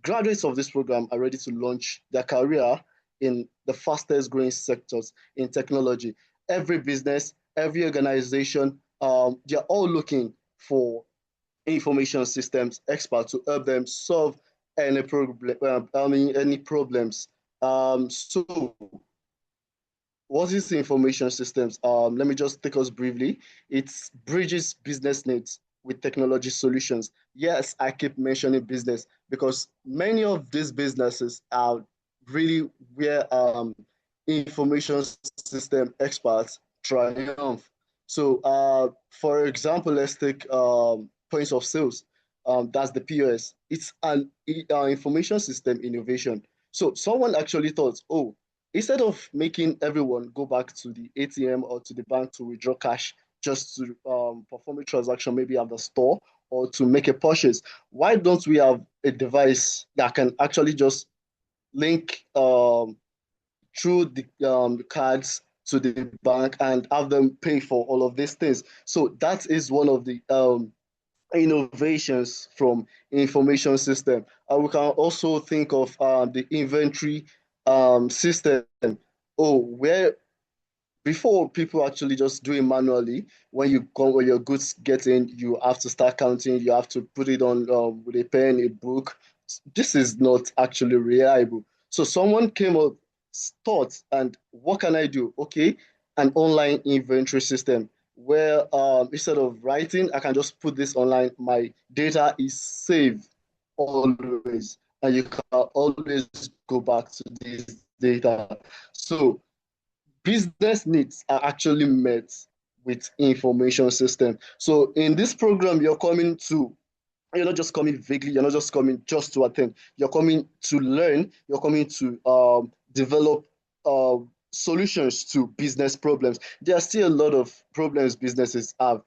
Graduates of this program are ready to launch their career in the fastest growing sectors in technology. Every business, every organization, they're all looking for information systems experts to help them solve any problem. Any problems. So what is information systems? Let me just take us briefly. It bridges business needs with technology solutions. Yes, I keep mentioning business because many of these businesses are really where information system experts triumph. So, for example, let's take points of sales. That's the POS. It's an information system innovation. So someone actually thought, oh, instead of making everyone go back to the ATM or to the bank to withdraw cash just to perform a transaction, maybe at the store or to make a purchase, why don't we have a device that can actually just link through the cards to the bank and have them pay for all of these things? So that is one of the innovations from information system. We can also think of the inventory system. Oh, where before people actually just do it manually. When you come, when your goods get in, you have to start counting. You have to put it on with a pen, a book. This is not actually reliable. So someone came up, thought, and what can I do? Okay, an online inventory system where instead of writing, I can just put this online. My data is saved always, and you can always go back to this data. So business needs are actually met with information system. So in this program, you're not just coming vaguely, you're not just coming just to attend, you're coming to learn, you're coming to develop solutions to business problems. There are still a lot of problems businesses have.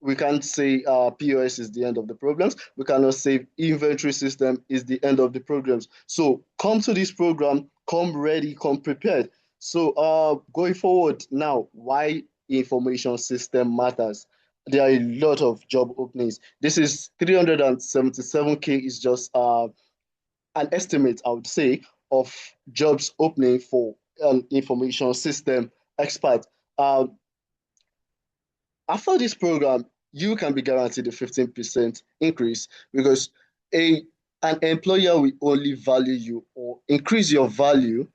We can't say POS is the end of the problems. We cannot say inventory system is the end of the programs. So come to this program, come ready, come prepared. So going forward now, why information system matters. There are a lot of job openings. This is 377K is just an estimate, I would say, of jobs opening for an information system expert. Um, After this program, you can be guaranteed a 15% increase because a an employer will only value you or increase your value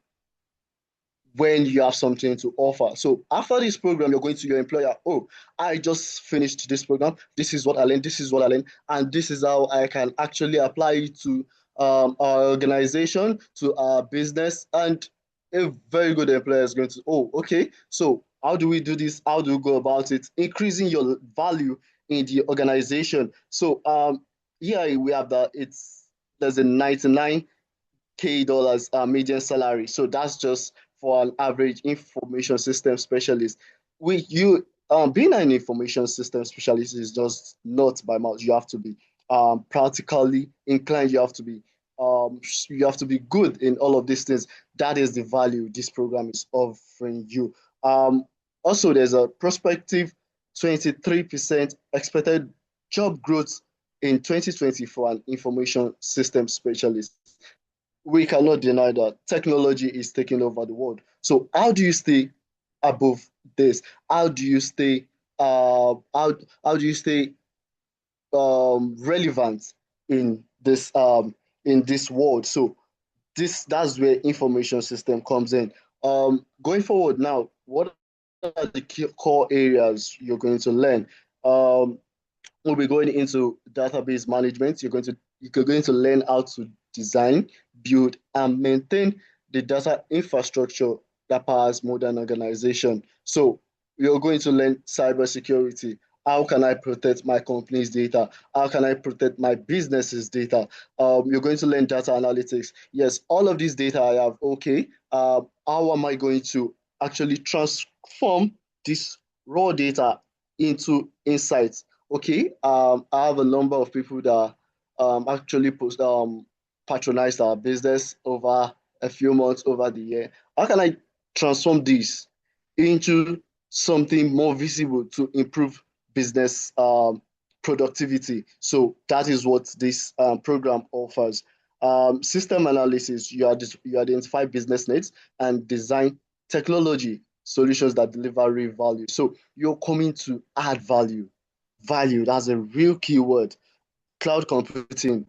when you have something to offer. So after this program, you're going to your employer, oh, I just finished this program. This is what I learned. This is what I learned. And this is how I can actually apply it to our organization, to our business. And a very good employer is going to, oh, okay, so how do we do this? How do we go about it? Increasing your value in the organization. So here we have that there's a 99K dollars median salary. So that's just for an average information system specialist. Being an information system specialist is just not by mouth. You have to be practically inclined. You have to be good in all of these things. That is the value this program is offering you. Um, Also, there's a prospective 23% expected job growth in 2020 for an information system specialist. We cannot deny that technology is taking over the world. So how do you stay above this? How do you stay how do you stay relevant in this world? So that's where information system comes in. Going forward now, what are the key core areas you're going to learn? Um, we'll be going into database management. You're going to learn how to design, build, and maintain the data infrastructure that powers modern organization. So you're going to learn cybersecurity. How can I protect my company's data? How can I protect my business's data? You're going to learn data analytics. Yes, all of this data I have, okay. How am I going to actually transform this raw data into insights? Okay, I have a number of people that actually patronized our business over a few months over the year. How can I transform this into something more visible to improve business productivity? So that is what this program offers. System analysis, you identify business needs and design technology solutions that deliver real value. So you're coming to add value. Value, that's a real keyword. Cloud computing.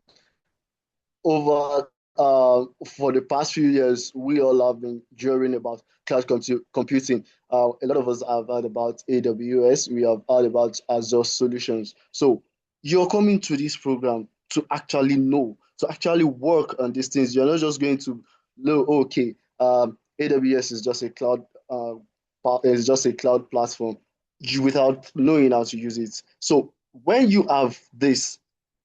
Over For the past few years, we all have been hearing about computing. A lot of us have heard about AWS. We have heard about Azure solutions. So you're coming to this program to actually know, to actually work on these things. You're not just going to know, okay, AWS is just a cloud platform without knowing how to use it. So when you have this,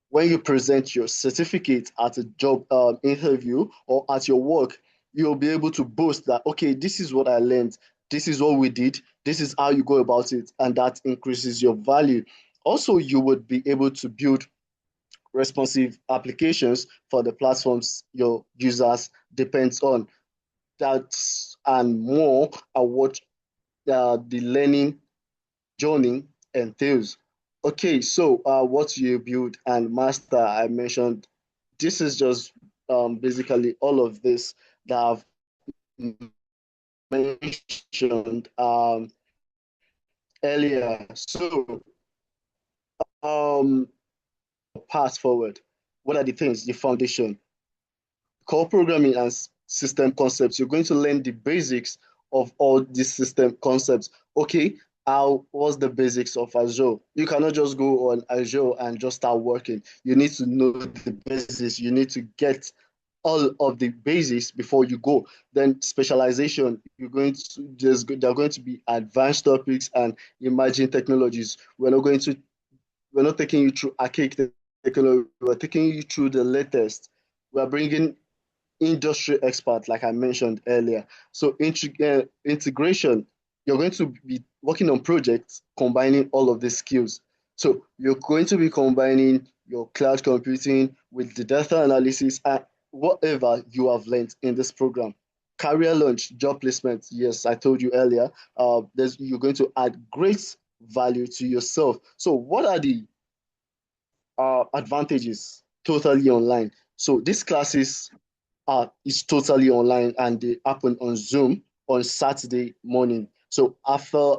when you present your certificate at a job interview or at your work, you'll be able to boast that, okay, this is what I learned, this is what we did, this is how you go about it, and that increases your value. Also, you would be able to build responsive applications for the platforms your users depends on. That and more are what the learning journey entails. Okay, so what you build and master, I mentioned, this is just basically all of this that I've mentioned earlier. So, um, path forward. What are the things? The foundation, core programming and system concepts. You're going to learn the basics of all these system concepts. Okay, what's the basics of Azure? You cannot just go on Azure and just start working. You need to know the basics. You need to get all of the basics before you go. Then specialization, there are going to be advanced topics and emerging technologies. We're not taking you through archaic technology. We're taking you through the latest. We're bringing industry expert, like I mentioned earlier. So integration, you're going to be working on projects combining all of these skills. So you're going to be combining your cloud computing with the data analysis and whatever you have learned in this program career launch, job placement. Yes, I told you earlier. You're going to add great value to yourself. So, what are the advantages? Totally online. So, these classes is totally online and they happen on Zoom on Saturday morning. So after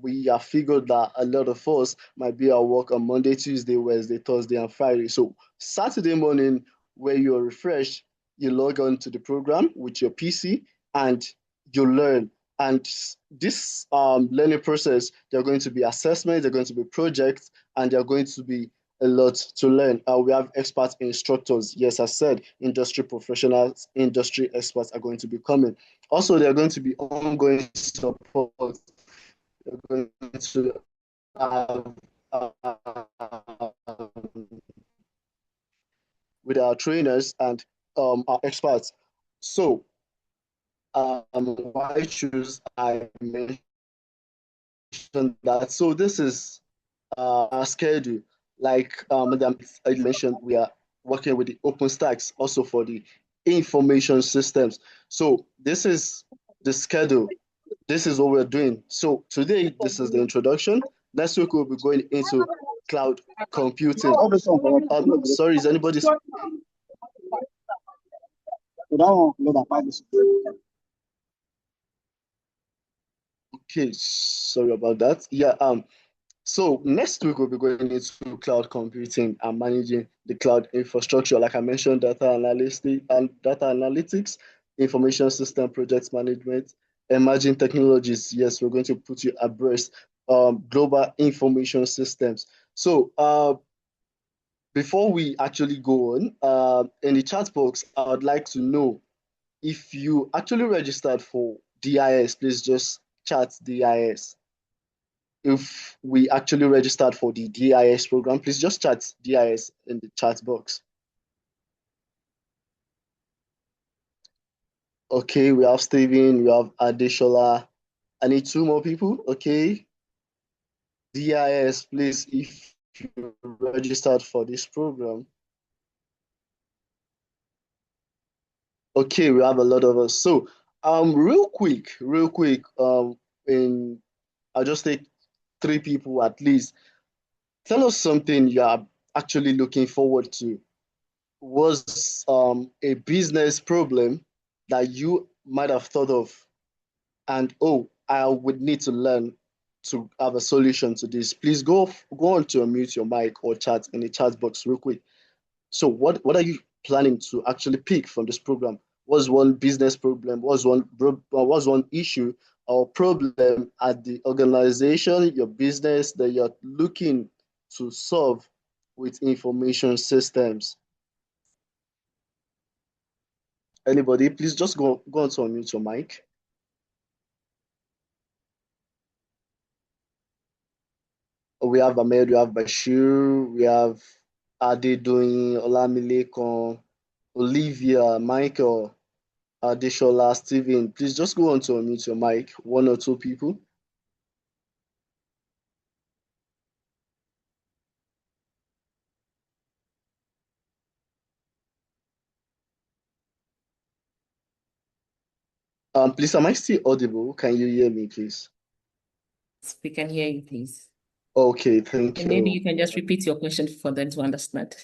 we have figured that a lot of us might be at work on Monday, Tuesday, Wednesday, Thursday, and Friday. So Saturday morning, where you're refreshed, you log on to the program with your PC and you learn. And this learning process, there are going to be assessments, there are going to be projects, and there are going to be a lot to learn. We have expert instructors. Yes, I said industry professionals, industry experts are going to be coming. Also, there are going to be ongoing support. They're going to have with our trainers and our experts. So, why choose I mentioned that? So this is our schedule. Like Madam I mentioned, we are working with the OpenStacks also for the information systems. So this is the schedule. This is what we're doing. So today, this is the introduction. Next week, we'll be going into cloud computing. Sorry, is anybody? Okay, sorry about that. Yeah, so next week we'll be going into cloud computing and managing the cloud infrastructure. Like I mentioned, data analyst and data analytics, information system project management, emerging technologies. Yes, we're going to put you abreast global information systems. So before we actually go on, in the chat box, I would like to know if you actually registered for DIS, please just chat DIS. If we actually registered for the DIS program, please just chat DIS in the chat box. Okay, we have Steven, we have Adeshola. I need 2 more people. Okay. DIS, please, if you registered for this program. Okay, we have a lot of us. So, real quick, I'll just take 3 people at least. Tell us something you are actually looking forward to. Was a business problem that you might have thought of and oh, I would need to learn to have a solution to this. Please go on to unmute your mic or chat in the chat box real quick. So what are you planning to actually pick from this program? Was one business problem, was one issue or problem at the organization, your business that you're looking to solve with information systems? Anybody, please just go on to unmute your mic. We have Ahmed, we have Bashir, we have Ade doing Olamilekan, Olivia, Michael, Adeshola, Steven. Please just go on to unmute your mic, 1 or 2 people. Please, am I still audible? Can you hear me, please? We can hear you, please. Okay, thank And maybe you. you can just repeat your question for them to understand.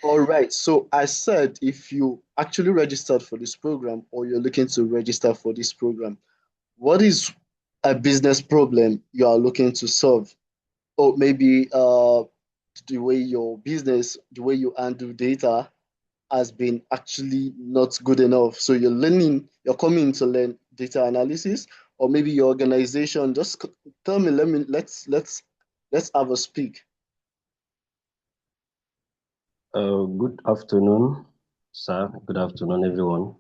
All right, so I said if you actually registered for this program or you're looking to register for this program, what is a business problem you are looking to solve? Or maybe the way your business, the way you handle data has been actually not good enough. So you're coming to learn data analysis, or maybe your organization. Just tell me. Let's have a speak. Good afternoon, sir. Good afternoon, everyone.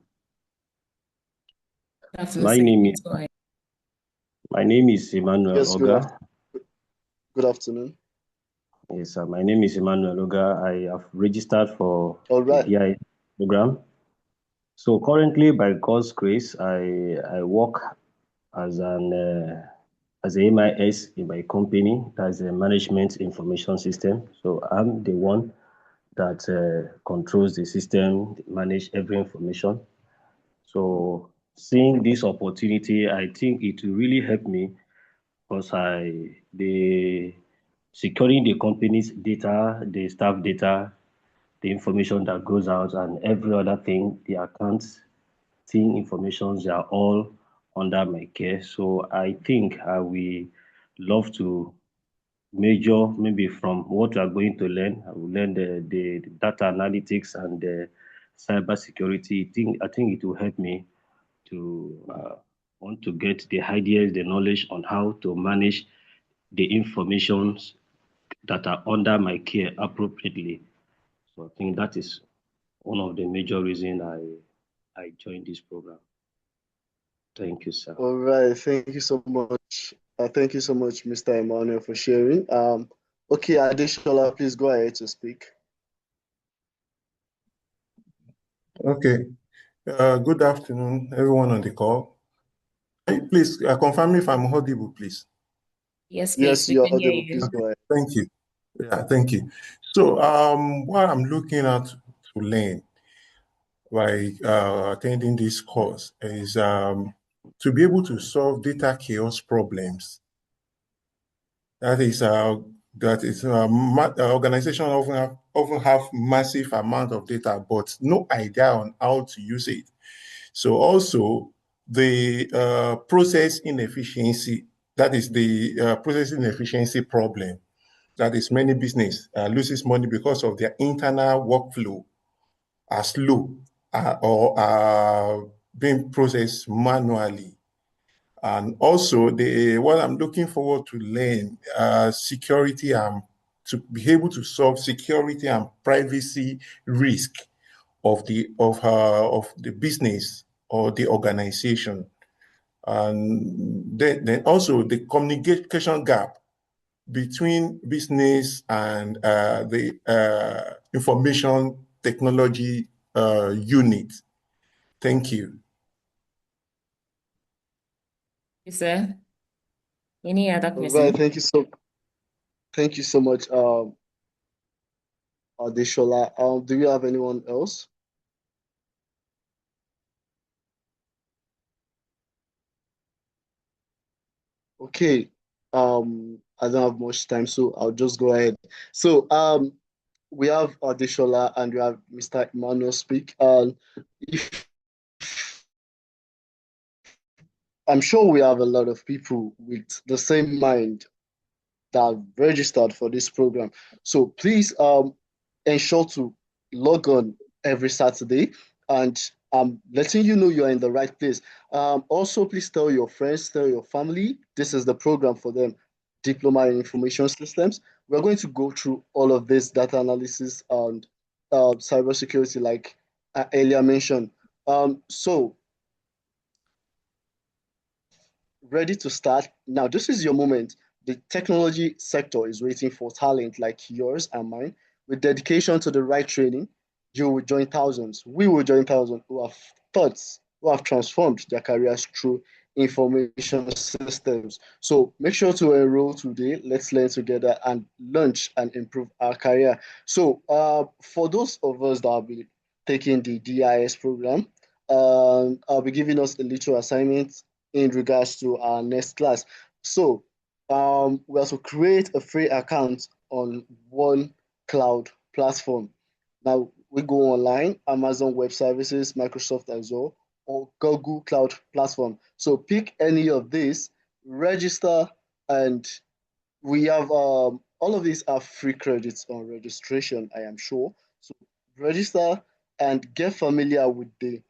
My name is Emmanuel Yes, Oga. Good afternoon. Yes, sir. My name is Emmanuel Oga. I have registered for All right. the DI program. So currently, by God's grace, I work as as a MIS in my company. That's a management information system. So I'm the one that controls the system, manage every information. So seeing this opportunity, I think it will really help me because the securing the company's data, the staff data, the information that goes out, and every other thing, the accounts thing informations, they are all under my care. So I think I will love to major maybe from what we are going to learn. I will learn the data analytics and the cyber security. I think it will help me to want to get the ideas, the knowledge on how to manage the informations that are under my care appropriately. So I think that is one of the major reasons I joined this program. Thank you, sir. All right, thank you so much. Thank you so much, Mr. Emmanuel, for sharing. Okay, Adeshola, please go ahead to speak. Okay. Good afternoon, everyone on the call. Please confirm if I'm audible, please. Yes, please, Yes, we you're can hear audible. Please you. go ahead. Thank you. Yeah, thank you. So, what I'm looking at to learn by attending this course is to be able to solve data chaos problems. That is, organizations often have massive amount of data, but no idea on how to use it. So also the process inefficiency, that is the process inefficiency problem. That is many business loses money because of their internal workflow are slow or are being processed manually. And also what I'm looking forward to learn security and to be able to solve security and privacy risk of the business or the organization. And then also the communication gap between business and the information technology unit. Thank you. Yes, sir. Any other All right, person? thank you so much, Adeshola. Do you have anyone else? Okay. I don't have much time, so I'll just go ahead. So, we have Adeshola and we have Mr. Emmanuel speak. And if I'm sure we have a lot of people with the same mind that have registered for this program. So please ensure to log on every Saturday, and I'm letting you know you're in the right place. Also, please tell your friends, tell your family, this is the program for them, Diploma in Information Systems. We're going to go through all of this data analysis and cybersecurity, like I earlier mentioned. So ready to start. Now, this is your moment. The technology sector is waiting for talent like yours and mine. With dedication to the right training, you will join thousands. We will join thousands who have thoughts, who have transformed their careers through information systems. So make sure to enroll today. Let's learn together and launch and improve our career. So for those of us that will be taking the DIS program, I'll be giving us a little assignment in regards to our next class. So we have to create a free account on one cloud platform. Now we go online, Amazon Web Services, Microsoft Azure, or Google Cloud Platform. So pick any of these, register, and we have all of these are free credits on registration, I am sure. So register and get familiar with the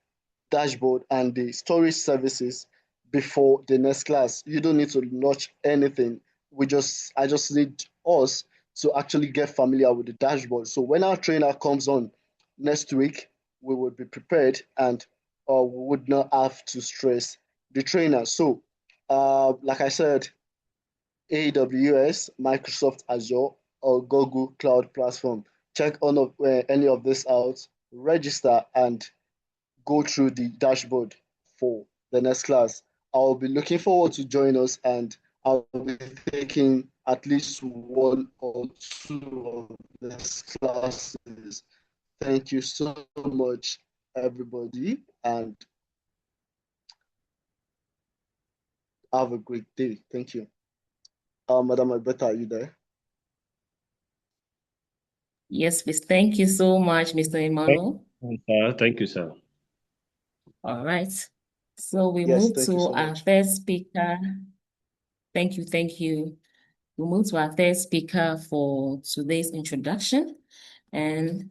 dashboard and the storage services before the next class. You don't need to launch anything. I just need us to actually get familiar with the dashboard. So when our trainer comes on next week, we will be prepared and we would not have to stress the trainer. So like I said, AWS, Microsoft Azure, or Google Cloud Platform. Check any of this out, register, and go through the dashboard for the next class. I'll be looking forward to join us, and I'll be taking at least one or two of these classes. Thank you so much, everybody, and Have a great day. Thank you. Madam Alberta, are you there? Yes, please. Thank you so much, Mr. Emmanuel. Thank you, sir. All right. So we Yes, move thank you to so our much. third speaker. Thank you, thank you. We move to our third speaker for today's introduction, and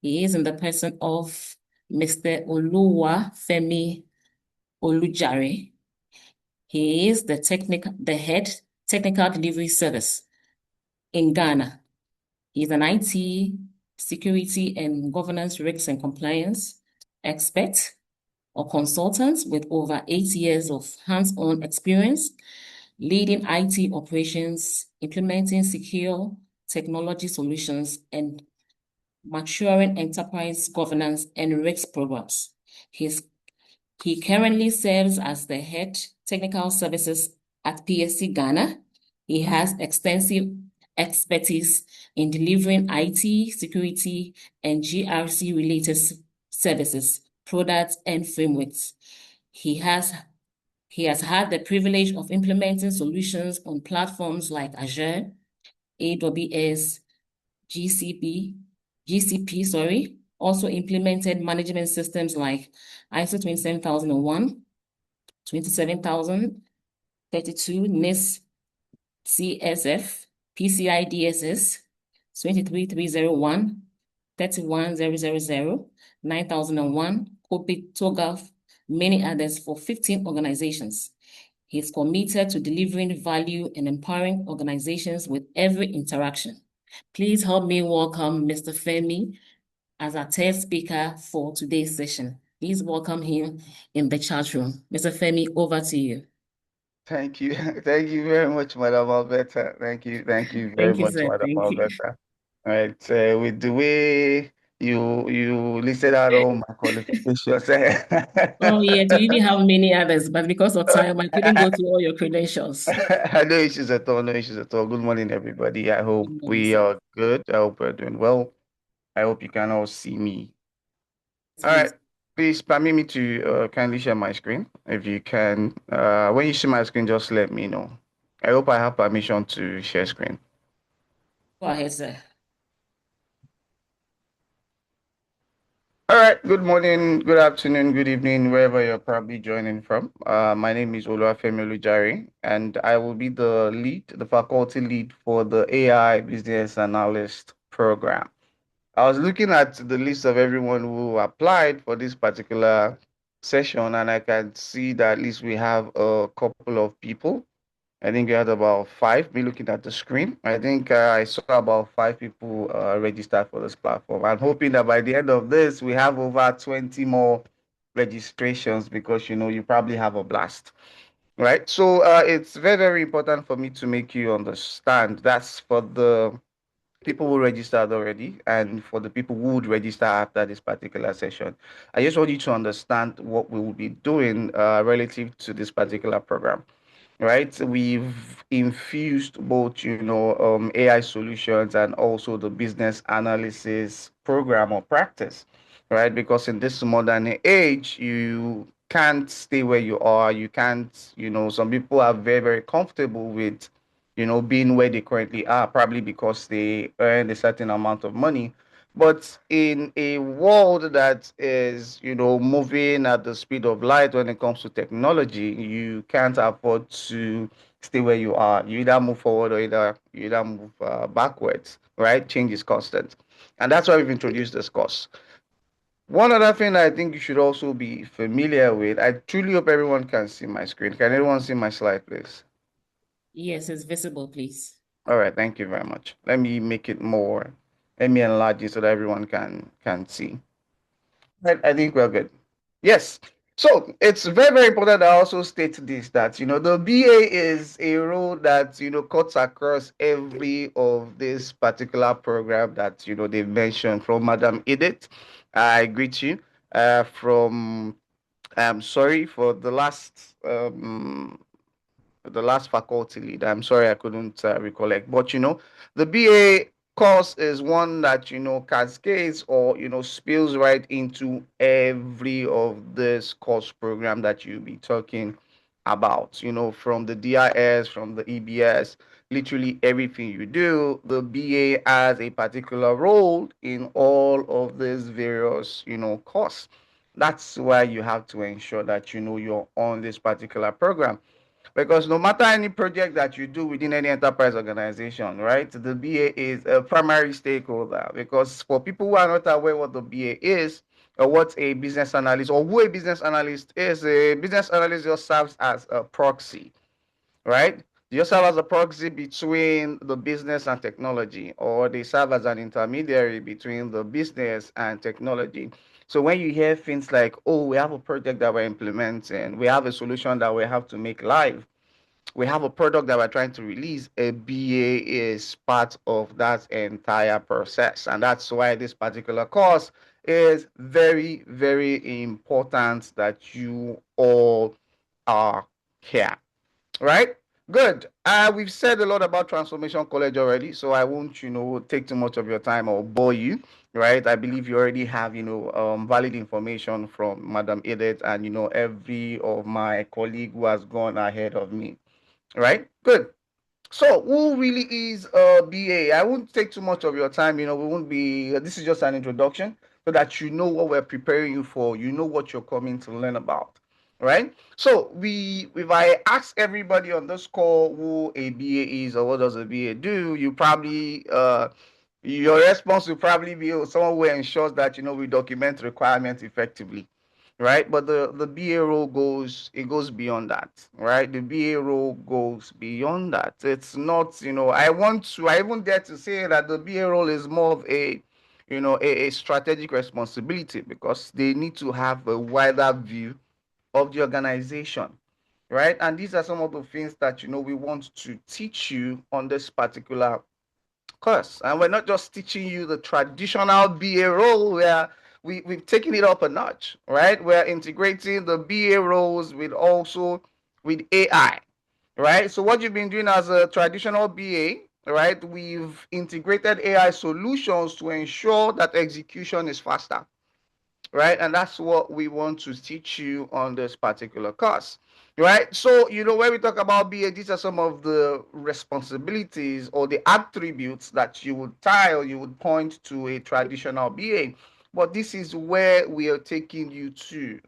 he is in the person of Mr. Oluwafemi Olujare. He is the head technical delivery service in Ghana. He's an IT, security, and governance risks and compliance expert or consultant with over 8 years of hands-on experience leading IT operations, implementing secure technology solutions, and maturing enterprise governance and risk programs. He currently serves as the head technical services at PSC Ghana. He has extensive expertise in delivering IT, security, and GRC related services, products, and frameworks. He has had the privilege of implementing solutions on platforms like Azure, AWS, GCP, also implemented management systems like ISO 27001, 27032, NIST, CSF, PCI DSS, 23301, 31000, 9001, COPIT, TOGAF, many others for 15 organizations. He's committed to delivering value and empowering organizations with every interaction. Please help me welcome Mr. Femi as our third speaker for today's session. Please welcome him in the chat room. Mr. Femi, over to you. Thank you. Thank you very much, Madam Alberta. Thank you. Thank you very Thank you, much, sir. Madam Thank you. Alberta. All right. With the way you listed out all my qualifications. Oh, yeah, you even have many others, but because of time, I couldn't go through all your credentials. No issues at all. No issues at all. Good morning, everybody. I hope Good morning, we sir. are good. I hope we're doing well. I hope you can all see me. All Please. right. Please permit me to kindly share my screen. If you can, when you see my screen, just let me know. I hope I have permission to share screen. Go ahead, sir. All right. Good morning, good afternoon, good evening, wherever you're probably joining from. My name is Oluwafemi Olujare, and I will be the faculty lead for the AI Business Analyst program. I was looking at the list of everyone who applied for this particular session, and I can see that at least we have a couple of people. I think we had about 5. Me looking at the screen, I think I saw about 5 people registered for this platform. I'm hoping that by the end of this, we have over 20 more registrations because you probably have a blast, right? So it's very, very important for me to make you understand. That's for the people who registered already and for the people who would register after this particular session. I just want you to understand what we will be doing relative to this particular program, right? We've infused both, AI solutions and also the business analysis program or practice, right? Because in this modern age, you can't stay where you are. You can't, some people are very, very comfortable with, being where they currently are, probably because they earn a certain amount of money. But in a world that is, moving at the speed of light when it comes to technology, you can't afford to stay where you are. You either move forward or you either move backwards, right? Change is constant. And that's why we've introduced this course. One other thing I think you should also be familiar with, I truly hope everyone can see my screen. Can everyone see my slide, please? Yes, it's visible, please. All right, thank you very much. Let me make it more, let me enlarge it so that everyone can see. Right, I think we're good. Yes. So it's very, very important I also state this, that, the BA is a role that, cuts across every of this particular program that, they've mentioned from Madam Edith. I greet you from, I'm sorry for the last faculty lead. I'm sorry I couldn't recollect, but the BA course is one that cascades or spills right into every of this course program that you'll be talking about, from the DIS, from the EBS, literally everything you do, the BA has a particular role in all of these various, courses. That's why you have to ensure that you're on this particular program. Because no matter any project that you do within any enterprise organization, right, the BA is a primary stakeholder. Because for people who are not aware what the BA is, or what a business analyst, or who a business analyst is, a business analyst just serves as a proxy, right? They just serve as a proxy between the business and technology, or they serve as an intermediary between the business and technology. So when you hear things like, oh, we have a project that we're implementing, we have a solution that we have to make live, we have a product that we're trying to release, a BA is part of that entire process. And that's why this particular course is very, very important that you all are here. Right? Good. We've said a lot about Transformation College already, so I won't, take too much of your time or bore you. Right? I believe you already have, valid information from Madam Edith and, every of my colleague who has gone ahead of me. Right? Good. So, who really is a BA? I won't take too much of your time. We won't be. This is just an introduction so that you know what we're preparing you for. You know what you're coming to learn about, right? So, if I ask everybody on this call who a BA is or what does a BA do, you probably your response will probably be someone who ensures that we document requirements effectively, right? But the BA role goes beyond that, right? The BA role goes beyond that. It's not, I even dare to say that the BA role is more of a a strategic responsibility, because they need to have a wider view of the organization, right? And these are some of the things that we want to teach you on this particular course. And we're not just teaching you the traditional BA role, where we've taken it up a notch, right? We're integrating the BA roles with AI, right? So what you've been doing as a traditional BA, right? We've integrated AI solutions to ensure that execution is faster, right? And that's what we want to teach you on this particular course, right? So, when we talk about BA, these are some of the responsibilities or the attributes that you would tie or you would point to a traditional BA. But this is where we are taking you to,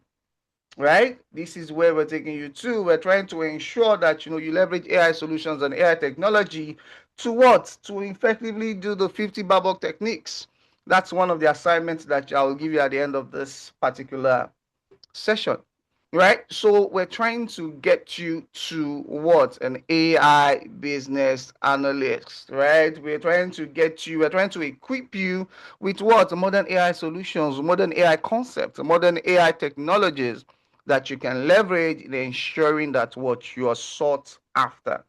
right? This is where we're taking you to. We're trying to ensure that, you leverage AI solutions and AI technology to what? To effectively do the 50 Babok techniques. That's one of the assignments that I will give you at the end of this particular session, right? So we're trying to get you to what? An AI business analyst, right? We're trying to equip you with what? Modern AI solutions, modern AI concepts, modern AI technologies that you can leverage in ensuring that what you are sought after.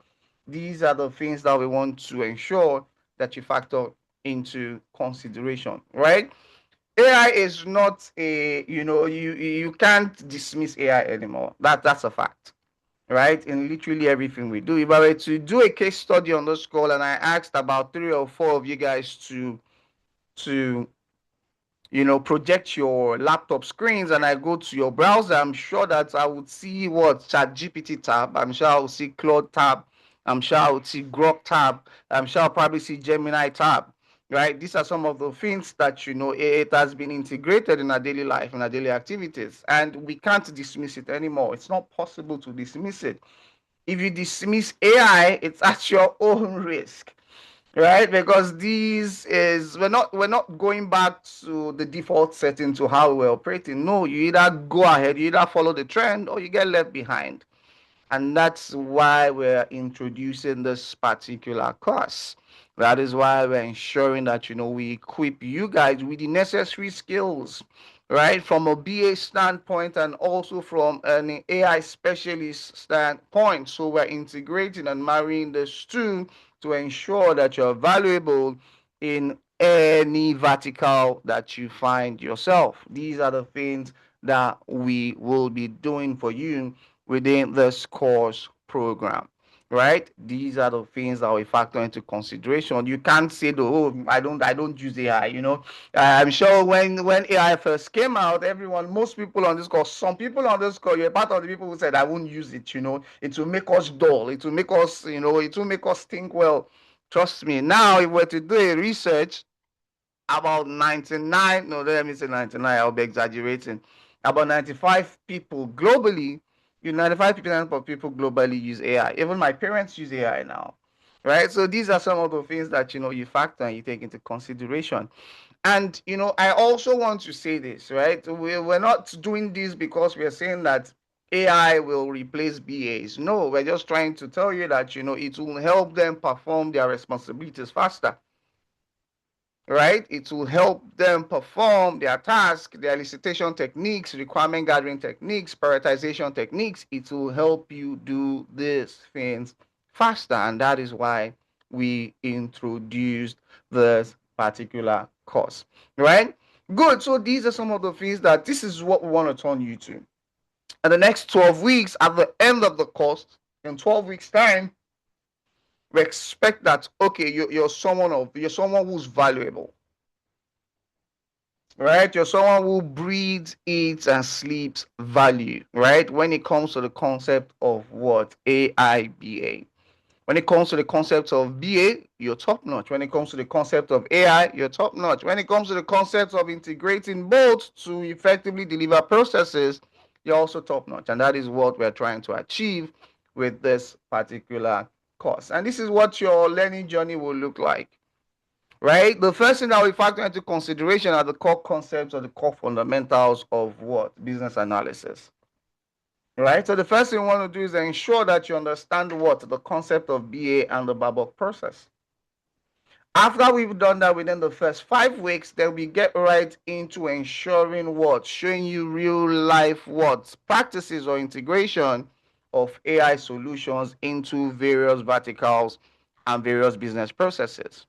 These are the things that we want to ensure that you factor into consideration, right? AI is not you can't dismiss AI anymore. That's a fact, right? In literally everything we do. If I were to do a case study on this call and I asked about 3 or 4 of you guys to project your laptop screens and I go to your browser, I'm sure that I would see what? ChatGPT tab. I'm sure I will see Claude tab. I'm sure I would see Grok tab. I'm sure I'll probably see Gemini tab, right? These are some of the things that, it has been integrated in our daily life, in our daily activities, and we can't dismiss it anymore. It's not possible to dismiss it. If you dismiss AI, it's at your own risk, right? Because we're not going back to the default setting to how we're operating. No, you either go ahead, you either follow the trend, or you get left behind. And that's why we're introducing this particular course. That is why we're ensuring that we equip you guys with the necessary skills, right? From a BA standpoint and also from an AI specialist standpoint. So we're integrating and marrying these two to ensure that you're valuable in any vertical that you find yourself. These are the things that we will be doing for you within this course program, right? These are the things that we factor into consideration. You can't say, oh, I don't use AI. I'm sure when AI first came out, most people on this call, some people on this call, you're part of the people who said, I won't use it. It will make us dull. It will make us, it will make us think. Well, trust me. Now, if we're to do a research, about 99, no, let me say 99, I'll be exaggerating. About 95 people globally, 95% of people globally use AI. Even my parents use AI now, right? So these are some of the things that, you factor and you take into consideration. And, I also want to say this, right? We're not doing this because we're saying that AI will replace BAs. No, we're just trying to tell you that, it will help them perform their responsibilities faster, right? It will help them perform their task, their elicitation techniques, requirement gathering techniques, prioritization techniques. It will help you do these things faster. And that is why we introduced this particular course, right? Good. So these are some of the things that this is what we want to turn you to. And the next 12 weeks, at the end of the course, in 12 weeks' time, we expect that, okay, you're someone who's valuable, right? You're someone who breathes, eats, and sleeps value, right? When it comes to the concept of what? AIBA. When it comes to the concept of BA, you're top notch. When it comes to the concept of AI, you're top notch. When it comes to the concept of integrating both to effectively deliver processes, you're also top notch. And that is what we're trying to achieve with this particular course. And this is what your learning journey will look like, right? The first thing that we factor into consideration are the core concepts or the core fundamentals of what? Business analysis, right? So the first thing we want to do is ensure that you understand what? The concept of BA and the Babok process. After we've done that within the first 5 weeks, then we get right into ensuring what? Showing you real life what? Practices or integration of AI solutions into various verticals and various business processes,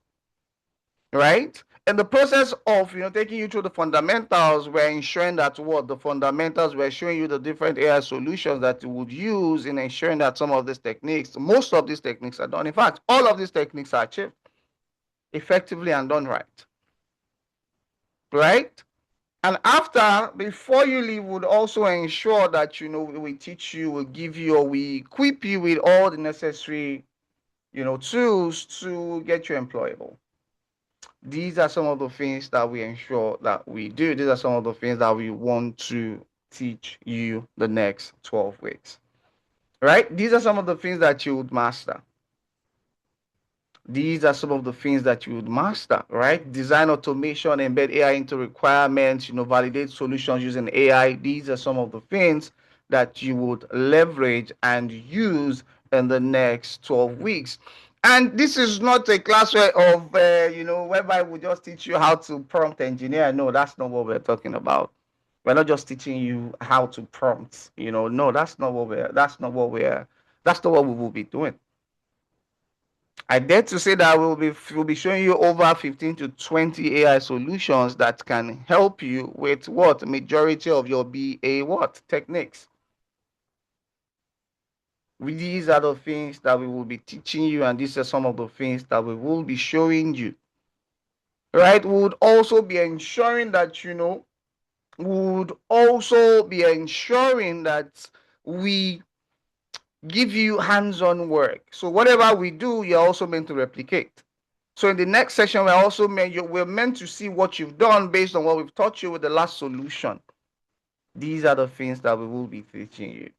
right? In the process of taking you through the fundamentals, we're ensuring that what the fundamentals, we're showing you the different AI solutions that you would use in ensuring that some of these techniques, most of these techniques are done. In fact, all of these techniques are achieved effectively and done right. Right? And after, before you leave, would also ensure that we teach you, we give you, or we equip you with all the necessary tools to get you employable. These are some of the things that we ensure that we do. These are some of the things that we want to teach you the next 12 weeks. Right? These are some of the things that you would master. These are some of the things that you would master, right? Design automation, embed AI into requirements, validate solutions using AI. These are some of the things that you would leverage and use in the next 12 weeks. And this is not a class whereby we just teach you how to prompt engineer. No, that's not what we're talking about. We're not just teaching you how to prompt, no, that's not what we will be doing. I dare to say that we'll be showing you over 15 to 20 AI solutions that can help you with what? Majority of your BA what? Techniques. These are the things that we will be teaching you, and these are some of the things that we will be showing you. Right? We would also be ensuring that, we give you hands-on work. So whatever we do, you're also meant to replicate. So in the next session, we're meant to see what you've done based on what we've taught you with the last solution. These are the things that we will be teaching you.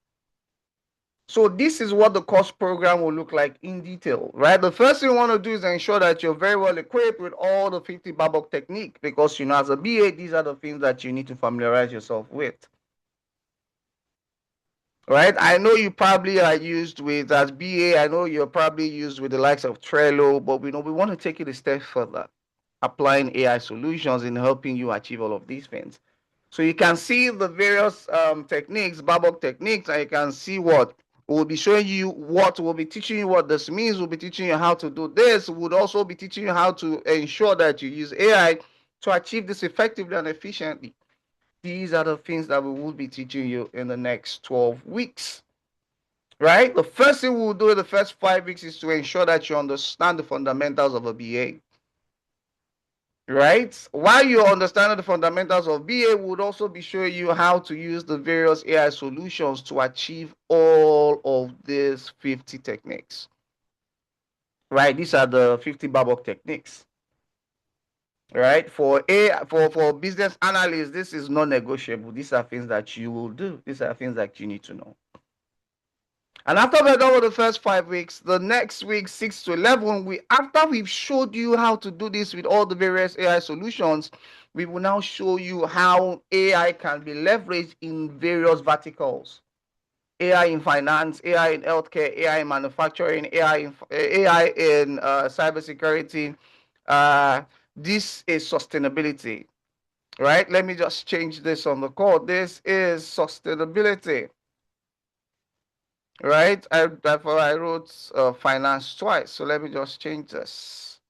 So this is what the course program will look like in detail, right? The first thing you want to do is ensure that you're very well equipped with all the 50 Babok technique, because as a BA, these are the things that you need to familiarize yourself with. Right? I know you probably are used with, as BA, I know you're probably used with the likes of Trello, but we want to take it a step further, applying AI solutions in helping you achieve all of these things. So you can see the various techniques, Babok techniques, and you can see what we'll be showing you, what we'll be teaching you what this means. We'll be teaching you how to do this. We'll also be teaching you how to ensure that you use AI to achieve this effectively and efficiently. These are the things that we will be teaching you in the next 12 weeks. right? The first thing we'll do in the first 5 weeks is to ensure that you understand the fundamentals of a BA, right? While you're understanding the fundamentals of BA, we'll also be showing you how to use the various AI solutions to achieve all of these 50 techniques, right? These are the 50 Babok techniques, right? For business analysts, this is non-negotiable. These are things that you will do. These are things that you need to know. And after we're done with the first 5 weeks, the next week, 6 to 11, after we've showed you how to do this with all the various AI solutions, we will now show you how AI can be leveraged in various verticals. AI in finance, AI in healthcare, AI in manufacturing, AI in cybersecurity. This is sustainability, right? Let me just change this on the code. This is sustainability. Right? Therefore, I wrote finance twice. So let me just change this.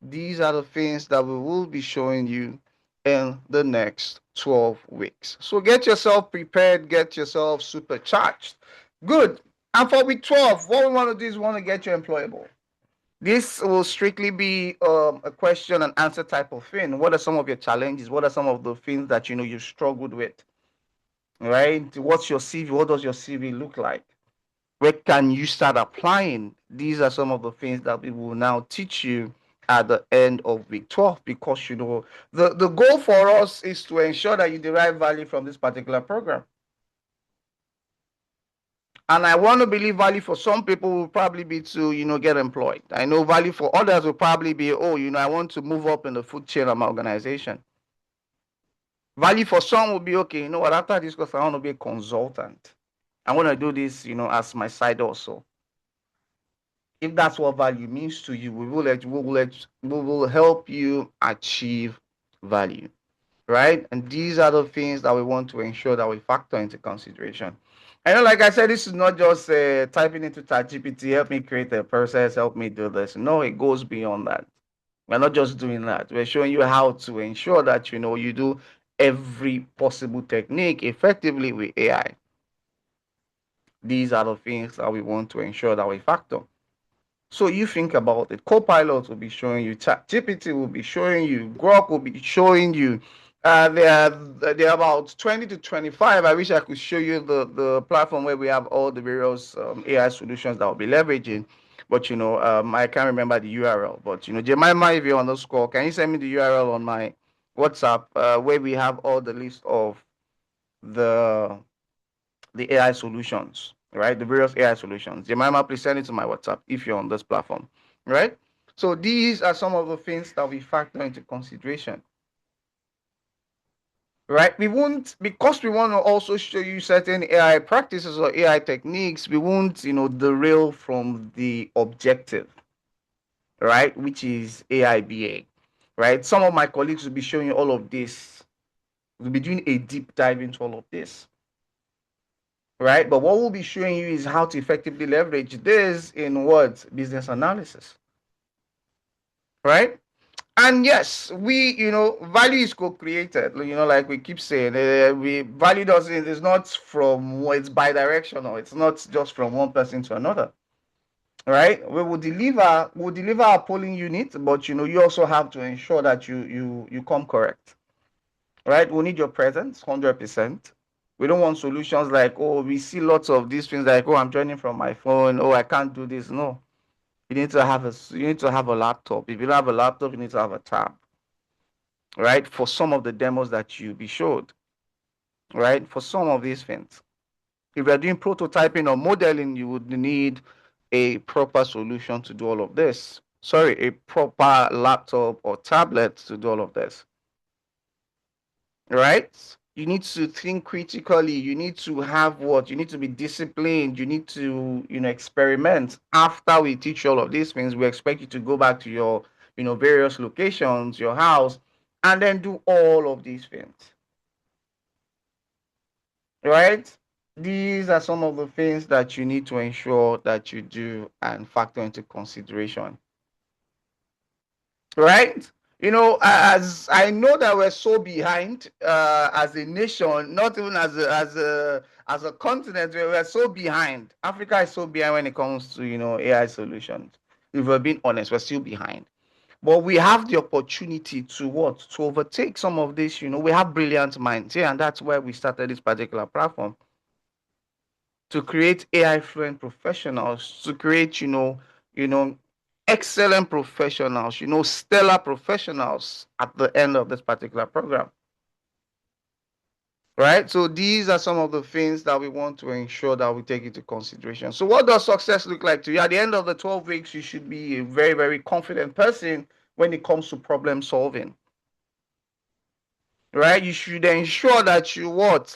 These are the things that we will be showing you in the next 12 weeks. So get yourself prepared, get yourself supercharged. Good. And for week 12, what we want to do is we want to get you employable. This will strictly be a question and answer type of thing. What are some of your challenges? What are some of the things that you know you've struggled with? Right? What's your CV? What does your CV look like? Where can you start applying? These are some of the things that we will now teach you at the end of week 12, because you know the goal for us is to ensure that you derive value from this particular program. And I want to believe value for some people will probably be to, you know, get employed. I know value for others will probably be, oh, you know, I want to move up in the food chain of my organization. Value for some will be, okay, you know what, after this course, I want to be a consultant. I want to do this, you know, as my side also. If that's what value means to you, we will help you achieve value, right? And these are the things that we want to ensure that we factor into consideration. I know, like I said, this is not just typing into ChatGPT, help me create a process, help me do this. No, it goes beyond that. We're not just doing that. We're showing you how to ensure that, you know, you do every possible technique effectively with AI. These are the things that we want to ensure that we factor. So you think about it. Copilot will be showing you, ChatGPT will be showing you, Grok will be showing you. There are about 20 to 25. I wish I could show you the platform where we have all the various AI solutions that will be leveraging. But you know, I can't remember the URL. But you know, Jemima, if you're on the score, can you send me the URL on my WhatsApp where we have all the list of the AI solutions, right? The various AI solutions. Jemima, please send it to my WhatsApp if you're on this platform, right? So these are some of the things that we factor into consideration, right? We won't, because we want to also show you certain AI practices or AI techniques, we won't, you know, derail from the objective, right? Which is AIBA, right? Some of my colleagues will be showing you all of this. We'll be doing a deep dive into all of this, right? But what we'll be showing you is how to effectively leverage this in what? Business analysis, right? And yes, you know, value is co-created. You know, like we keep saying, value doesn't, it's not from, it's bi-directional. It's not just from one person to another, right? We'll deliver our polling unit, but you know, you also have to ensure that you come correct, right? We need your presence, 100%. We don't want solutions like, oh, we see lots of these things like, oh, I'm joining from my phone. Oh, I can't do this. No, you need to have a laptop. If you don't have a laptop, you need to have a tab, right? For some of the demos that you be showed, right? For some of these things, if you're doing prototyping or modeling, you would need a proper solution to do all of this. Sorry, a proper laptop or tablet to do all of this, right? You need to think critically. You need to have what? You need to be disciplined. You need to, you know, experiment. After we teach you all of these things, we expect you to go back to your, you know, various locations, your house, and then do all of these things, right? These are some of the things that you need to ensure that you do and factor into consideration, right? As I know that we're so behind as a nation, not even as a continent, we're so behind. Africa is so behind when it comes to AI solutions. If we're being honest, we're still behind. But we have the opportunity to overtake some of this. We have brilliant minds here, and that's why we started this particular platform to create AI fluent professionals, to create excellent professionals, stellar professionals at the end of this particular program. Right? So these are some of the things that we want to ensure that we take into consideration. So what does success look like to you? At the end of the 12 weeks, you should be a very, very confident person when it comes to problem solving. Right? You should ensure that you'll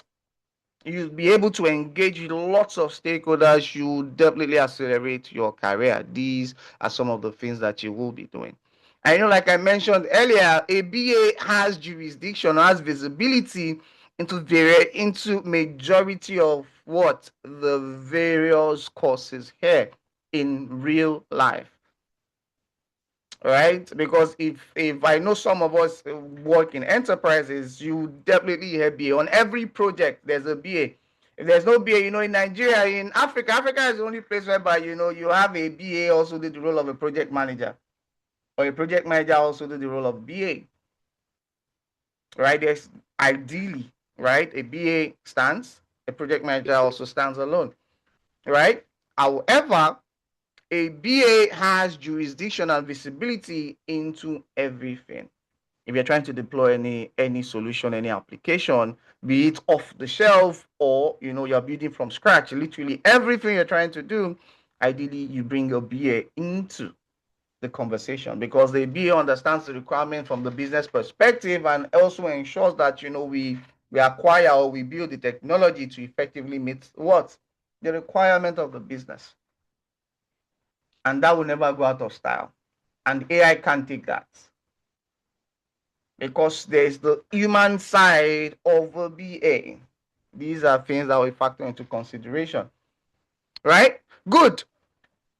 be able to engage with lots of stakeholders. You definitely accelerate your career. These are some of the things that you will be doing. And like I mentioned earlier, a BA has jurisdiction, has visibility into majority of the various courses here in real life. Right? Because if I know some of us work in enterprises, you definitely have BA. On every project, there's a BA. If there's no BA, in Nigeria, in Africa is the only place whereby, you have a BA also do the role of a project manager. Or a project manager also do the role of BA. Right? There's ideally, right? A BA stands, a project manager also stands alone. Right? However, a BA has jurisdiction and visibility into everything. If you're trying to deploy any solution, any application, be it off the shelf or you're building from scratch, literally everything you're trying to do, ideally you bring your BA into the conversation, because the BA understands the requirement from the business perspective and also ensures that we acquire or we build the technology to effectively meet the requirement of the business. And that will never go out of style. And AI can't take that. Because there's the human side of a BA. These are things that we factor into consideration. Right? Good.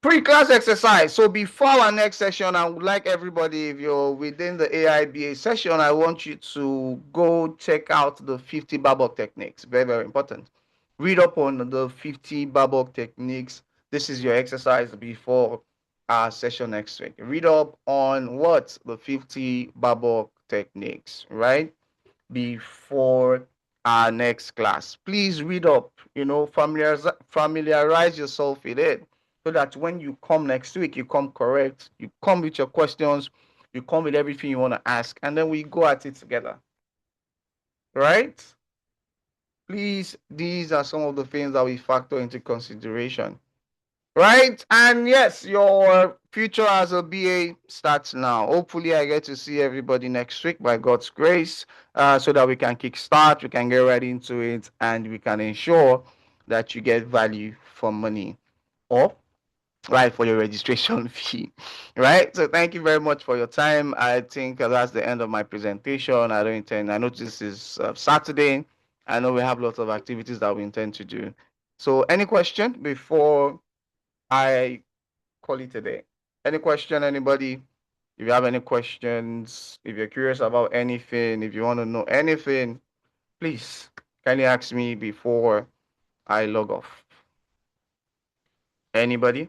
Pre-class exercise. So before our next session, I would like everybody, if you're within the AIBA session, I want you to go check out the 50 Babok techniques. Very, very important. Read up on the 50 Babok techniques. This is your exercise before our session next week. Read up on the 50 Babok techniques, right? Before our next class. Please read up, familiarize yourself with it, so that when you come next week, you come correct, you come with your questions, you come with everything you want to ask, and then we go at it together. Right? Please, these are some of the things that we factor into consideration. Right? And yes, your future as a BA starts now. Hopefully, I get to see everybody next week by God's grace, so that we can kickstart, we can get right into it, and we can ensure that you get value for money, or for your registration fee. Right? So thank you very much for your time. I think that's the end of my presentation. I know this is Saturday. I know we have lots of activities that we intend to do. So any question before I call it a day? Any question, anybody? If you have any questions, if you're curious about anything, if you want to know anything, please kindly ask me before I log off. Anybody?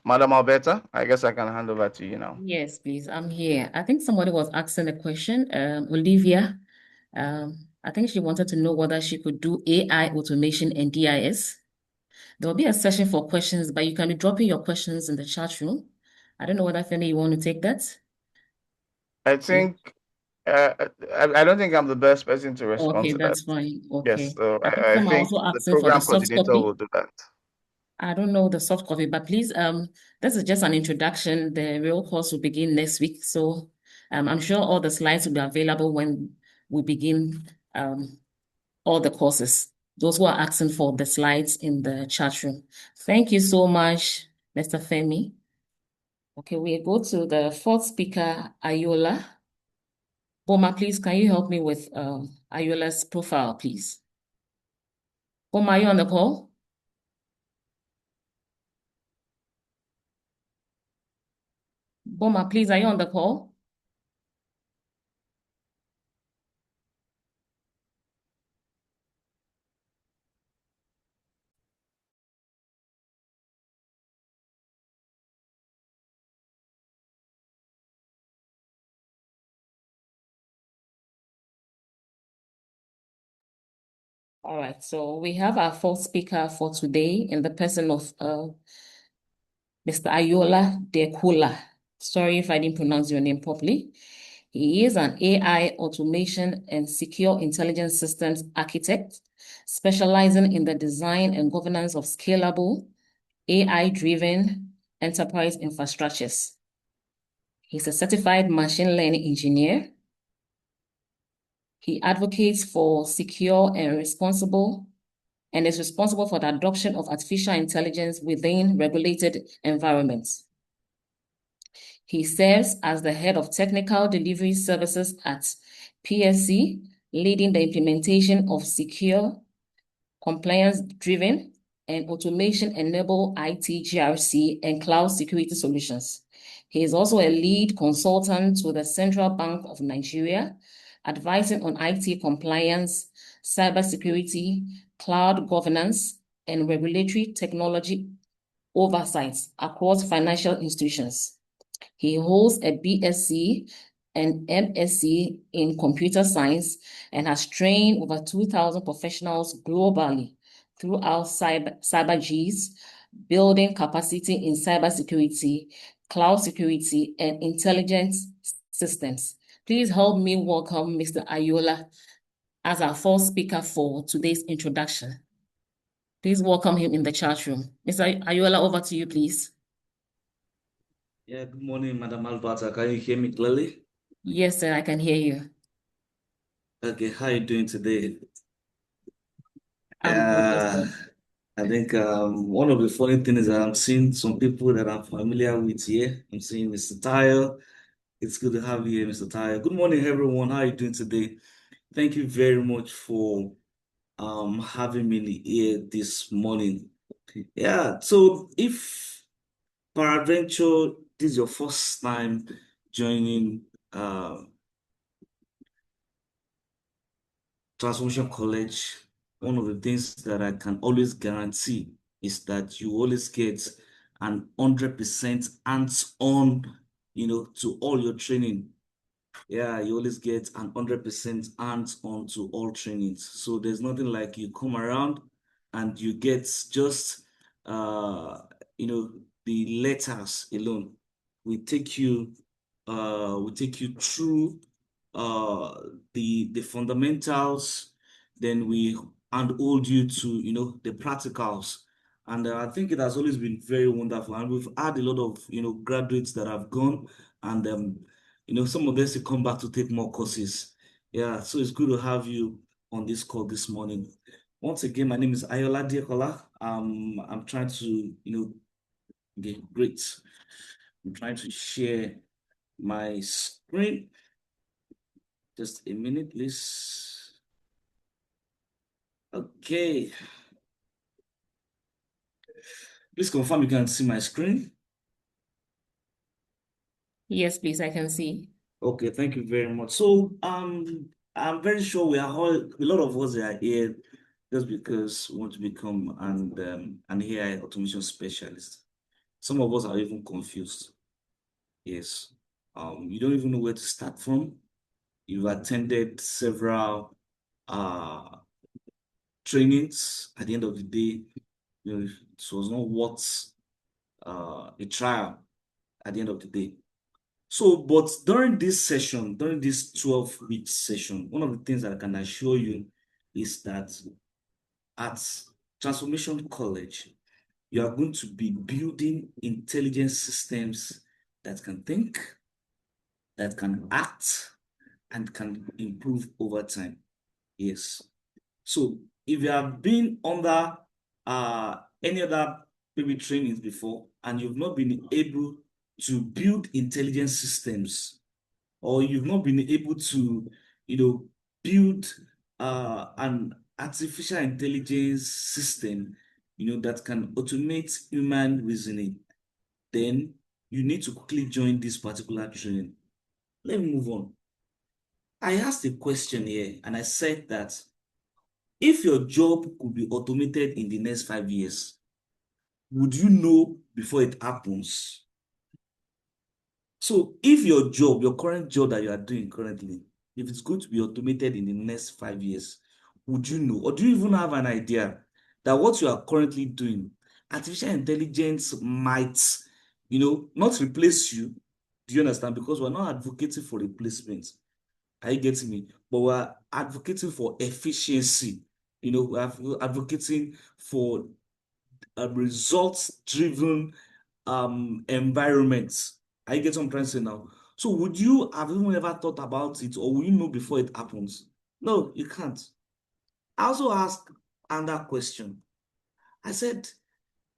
Madam Alberta, I guess I can hand over to you now. Yes, please. I'm here. I think somebody was asking a question. Olivia, I think she wanted to know whether she could do AI automation and DIS. There will be a session for questions, but you can be dropping your questions in the chat room. I don't know whether, Femi, you want to take that? I think I don't think I'm the best person to respond Okay, to that's that. fine. Yes, Okay. so I think I some are think also the asking for the program soft coordinator copy. will do that. I don't know the soft copy, but please, this is just an introduction. The real course will begin next week. So I'm sure all the slides will be available when we begin all the courses. Those who are asking for the slides in the chat room. Thank you so much, Mr. Femi. Okay, we go to the fourth speaker, Ayola. Boma, please, can you help me with Ayola's profile, please? Boma, are you on the call? Boma, please, are you on the call? All right, so we have our fourth speaker for today in the person of Mr. Ayola Dekula. Sorry if I didn't pronounce your name properly. He is an AI automation and secure intelligence systems architect, specializing in the design and governance of scalable, AI-driven enterprise infrastructures. He's a certified machine learning engineer. He advocates for secure and responsible and is responsible for the adoption of artificial intelligence within regulated environments. He serves as the head of technical delivery services at PSC, leading the implementation of secure, compliance-driven, and automation-enabled IT GRC and cloud security solutions. He is also a lead consultant to the Central Bank of Nigeria, advising on IT compliance, cybersecurity, cloud governance, and regulatory technology oversight across financial institutions. He holds a BSc and MSc in computer science and has trained over 2,000 professionals globally throughout cyber Gs, building capacity in cybersecurity, cloud security, and intelligence systems. Please help me welcome Mr. Ayola as our first speaker for today's introduction. Please welcome him in the chat room. Mr. Ayola, over to you, please. Yeah, good morning, Madam Alberta. Can you hear me clearly? Yes, sir, I can hear you. Okay, how are you doing today? I'm good, sir. I think one of the funny things is that I'm seeing some people that I'm familiar with here. I'm seeing Mr. Tayo. It's good to have you here, Mr. Tayo. Good morning, everyone. How are you doing today? Thank you very much for having me here this morning. Yeah, so if peradventure this is your first time joining Transformation College, one of the things that I can always guarantee is that you always get an 100% hands-on, to all your training. Yeah, you always get an 100% hands-on to all trainings. So there's nothing like you come around and you get just, the letters alone. We take you, through the fundamentals, then we handhold you to the practicals. And I think it has always been very wonderful. And we've had a lot of graduates that have gone, and some of them to come back to take more courses. Yeah, so it's good to have you on this call this morning. Once again, my name is Ayola Dekola. I'm trying to get great. I'm trying to share my screen. Just a minute, please. Okay. Please confirm you can see my screen. Yes, please, I can see. Okay, thank you very much. So, I'm very sure we are all, a lot of us are here just because we want to become an AI automation specialist. Some of us are even confused. Yes. You don't even know where to start from. You've attended several trainings. At the end of the day, it was not worth a trial at the end of the day. So, but during this session, during this 12-week session, one of the things that I can assure you is that at Transformation College, you are going to be building intelligence systems that can think, that can act, and can improve over time. Yes. So if you have been under any other maybe trainings before and you've not been able to build intelligence systems, or you've not been able to, build an artificial intelligence system, that can automate human reasoning, then you need to quickly join this particular training. Let me move on. I asked a question here and I said that if your job could be automated in the next 5 years, would you know before it happens? So if your job, your current job that you are doing currently, if it's going to be automated in the next 5 years, would you know? Or do you even have an idea that what you are currently doing, artificial intelligence might, not replace you? Do you understand? Because we're not advocating for replacement. Are you getting me? But we're advocating for efficiency. We're advocating for a results-driven environment. Are you getting what I'm trying to say now? So would you have even ever thought about it, or will you know before it happens? No, you can't. I also asked another question. I said,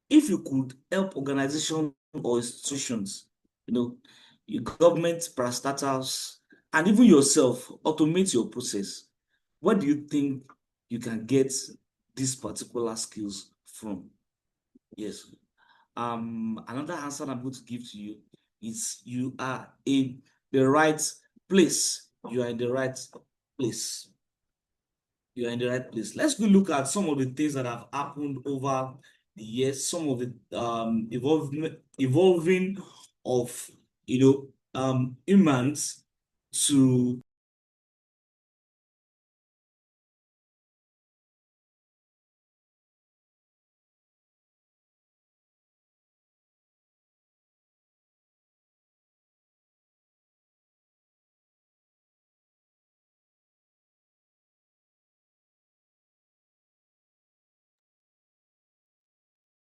if you could help organizations or institutions, your government, parastatals, and even yourself automate your process, where do you think you can get these particular skills from? Yes. Another answer I'm going to give to you is you are in the right place. You are in the right place. You are in the right place. Let's go look at some of the things that have happened over the years, some of the evolving of humans to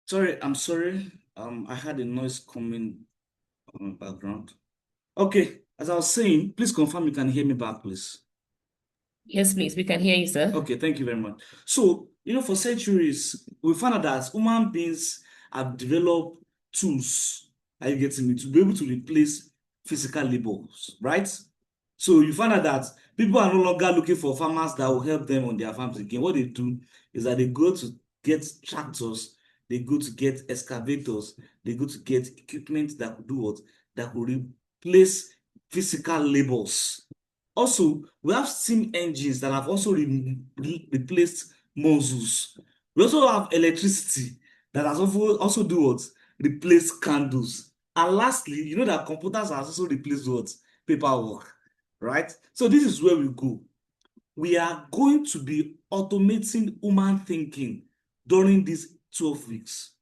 sorry, I'm sorry. I had a noise coming on the background. Okay, as I was saying, please confirm you can hear me back, please. Yes, please. We can hear you, sir. Okay, thank you very much. So, for centuries, we found out that human beings have developed tools, are you getting me, to be able to replace physical labors, right? So you find out that people are no longer looking for farmers that will help them on their farms again. What they do is that they go to get tractors, they go to get excavators, they go to get equipment that could do what? That could replace physical labors. Also, we have steam engines that have also replaced muscles. We also have electricity that has also do what? Replace candles. And lastly, you know that computers have also replaced what? Paperwork, right? So this is where we go. We are going to be automating human thinking during these 12 weeks.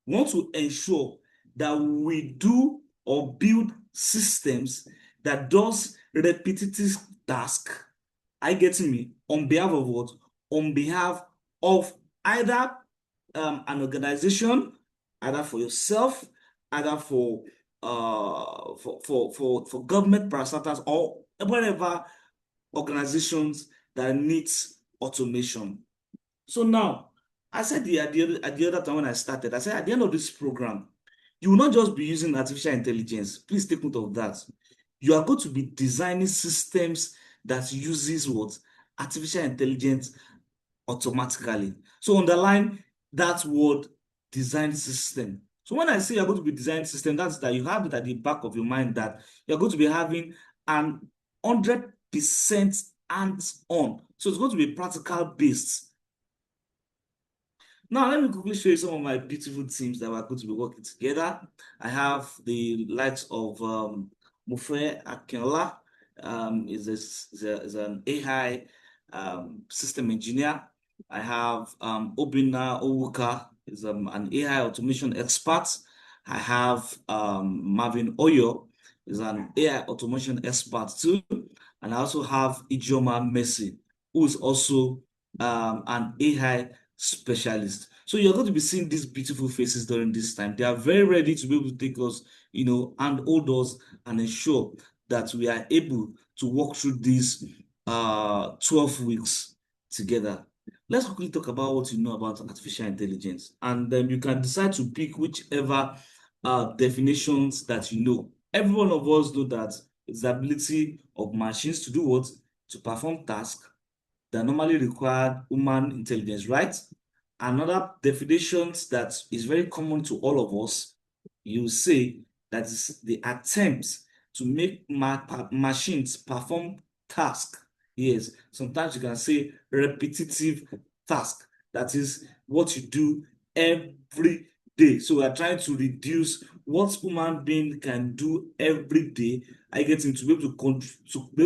We want to ensure that we do or build systems that does repetitive task. Are you getting me? On behalf of what? On behalf of either an organization, either for yourself, either for government parastatals or whatever organizations that needs automation. So now, I said at the other time when I started, I said at the end of this program, you will not just be using artificial intelligence. Please take note of that. You are going to be designing systems that uses what? Artificial intelligence automatically. So underline that word, design system. So when I say you're going to be designing system, that's that you have it at the back of your mind that you're going to be having an 100% hands-on. So it's going to be practical based. Now, let me quickly show you some of my beautiful teams that we're going to be working together. I have the likes of Mufe Akinola, is an AI system engineer. I have Obina Owuka, is an AI automation expert. I have Marvin Oyo, is an AI automation expert too. And I also have Ijoma Messi, who is also an AI specialist. So you're going to be seeing these beautiful faces during this time. They are very ready to be able to take us, and hold us and ensure that we are able to walk through these 12 weeks together. Let's quickly talk about what you know about artificial intelligence, and then you can decide to pick whichever definitions that you know. Every one of us know that it's the ability of machines to do what? To perform tasks that normally require human intelligence, right? Another definition that is very common to all of us, you say that is the attempt to make machines perform tasks. Yes, sometimes you can say repetitive task. That is what you do every day. So we are trying to reduce what human being can do every day. I get him to be able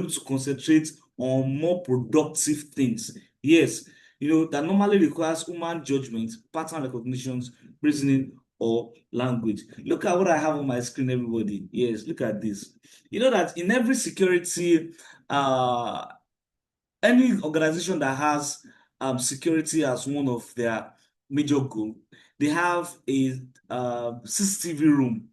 to concentrate on more productive things. Yes, that normally requires human judgment, pattern recognitions, reasoning, or language. Look at what I have on my screen, everybody. Yes, look at this. You know that in every security, any organization that has security as one of their major goal, they have a CCTV room,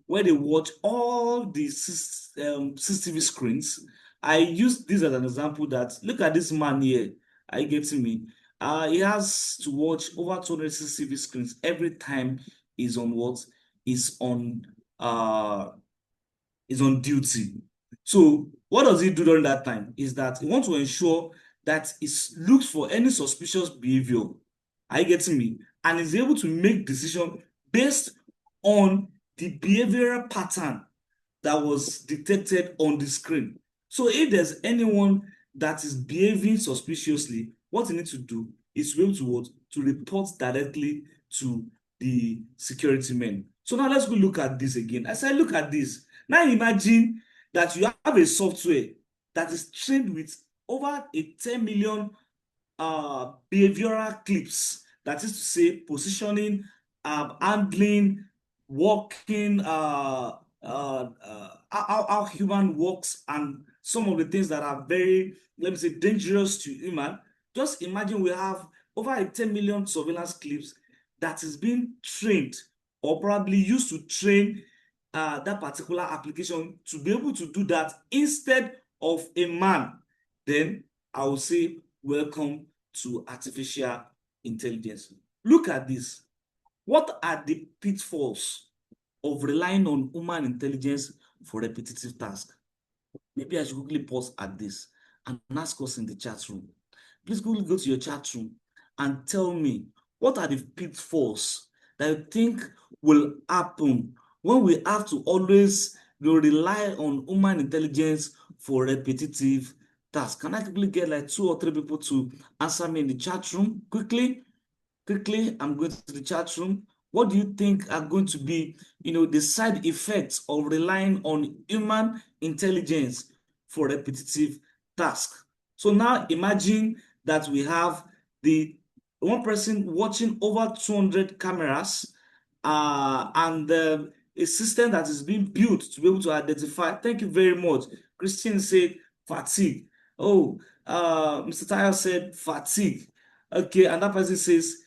where they watch all the CCTV screens. I use this as an example that look at this man here. Are you getting me? He has to watch over 200 CCTV screens every time he's on what? Is on is on duty. So what does he do during that time? Is that he wants to ensure that he looks for any suspicious behavior. Are you getting me? And is able to make decision based on the behavioral pattern that was detected on the screen. So if there's anyone that is behaving suspiciously, what you need to do is to be able to what? To report directly to the security men. So now let's go look at this again. As I look at this, now imagine that you have a software that is trained with over a 10 million behavioral clips. That is to say, positioning, handling, walking, how human works, and some of the things that are very, let me say, dangerous to human. Just imagine we have over a 10 million surveillance clips that is being trained or probably used to train that particular application to be able to do that instead of a man. Then I will say, welcome to artificial intelligence. Look at this. What are the pitfalls of relying on human intelligence for repetitive tasks? Maybe I should quickly pause at this and ask us in the chat room. Please quickly go to your chat room and tell me, what are the pitfalls that you think will happen when we have to always rely on human intelligence for repetitive tasks? Can I quickly get like 2 or 3 people to answer me in the chat room quickly? Quickly, I'm going to the chat room. What do you think are going to be, the side effects of relying on human intelligence for repetitive tasks? So now imagine that we have the one person watching over 200 cameras and a system that is being built to be able to identify. Thank you very much. Christian said fatigue. Oh, Mr. Tayo said fatigue. Okay, and that person says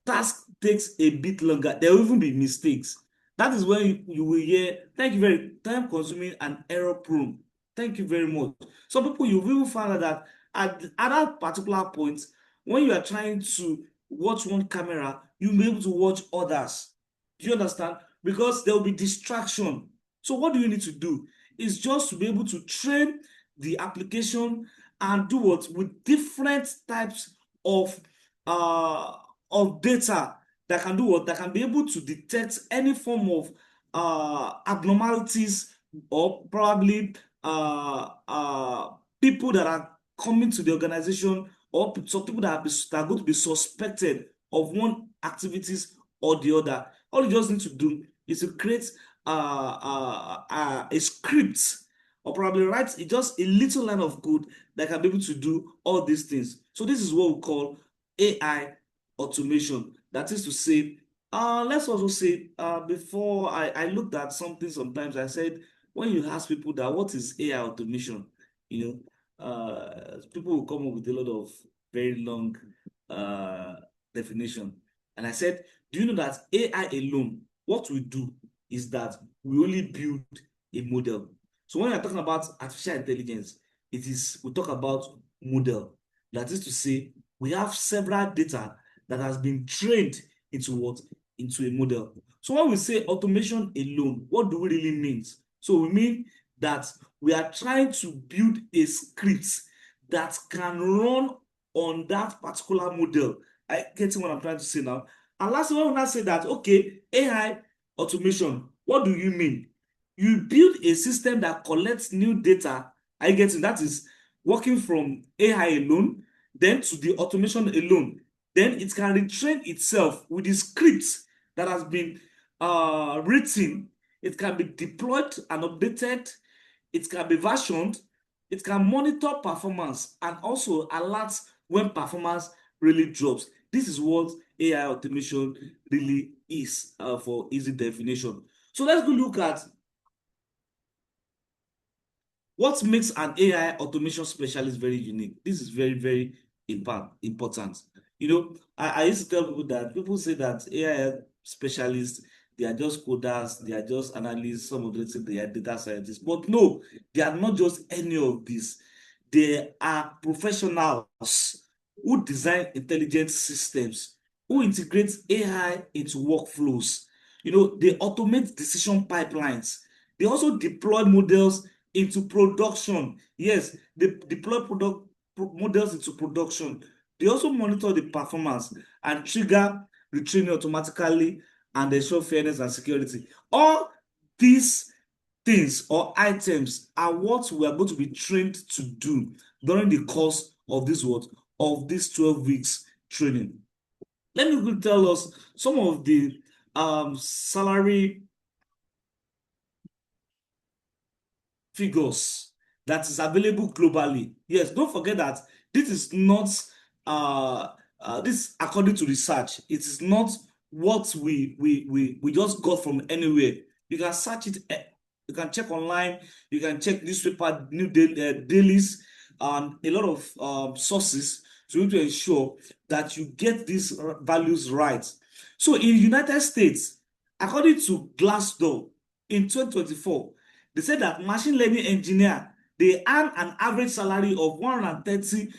task takes a bit longer. There will even be mistakes. That is when you will hear, thank you very time consuming and error prone. Thank you very much. Some people, you will find out that at that particular point, when you are trying to watch one camera, you'll be able to watch others. Do you understand? Because there will be distraction. So what do you need to do? Is just to be able to train the application and do what with different types of data that can do what? That can be able to detect any form of abnormalities or probably people that are coming to the organization or some people that are going to be suspected of one activities or the other. All you just need to do is to create a script or probably write just a little line of code that can be able to do all these things. So this is what we call AI automation. That is to say, let's also say, before I looked at something sometimes, I said, when you ask people that what is AI automation, people will come up with a lot of very long definition. And I said, do you know that AI alone, what we do is that we only build a model. So when we're talking about artificial intelligence, we talk about model. That is to say, we have several data that has been trained into what? Into a model. So when we say automation alone, what do we really mean? So we mean that we are trying to build a script that can run on that particular model. I get what I'm trying to say now. And lastly, when I say that, okay, AI automation, What do you mean? You build a system that collects new data. I get it. That is working from AI alone, then to the automation alone. Then it can retrain itself with the scripts that has been written. It can be deployed and updated. It can be versioned. It can monitor performance and also alert when performance really drops. This is what AI automation really is, for easy definition. So let's go look at what makes an AI automation specialist very unique. This is very, very important. I used to tell people that people say that AI specialists, they are just coders, they are just analysts, some of them say they are data scientists. But no, they are not just any of this. They are professionals who design intelligent systems, who integrate AI into workflows. They automate decision pipelines. They also deploy models into production. Yes, they deploy models into production. They also monitor the performance and trigger retraining automatically and ensure fairness and security. All these things or items are what we are going to be trained to do during the course of this 12 weeks training. Let me tell us some of the salary figures that is available globally. Yes, don't forget that this is not this according to research. It is not what we just got from anywhere. You can search it. You can check online. You can check newspaper, dailies, and a lot of sources to ensure that you get these values right. So in United States, according to Glassdoor, in 2024, they said that machine learning engineer, they earn an average salary of $130,000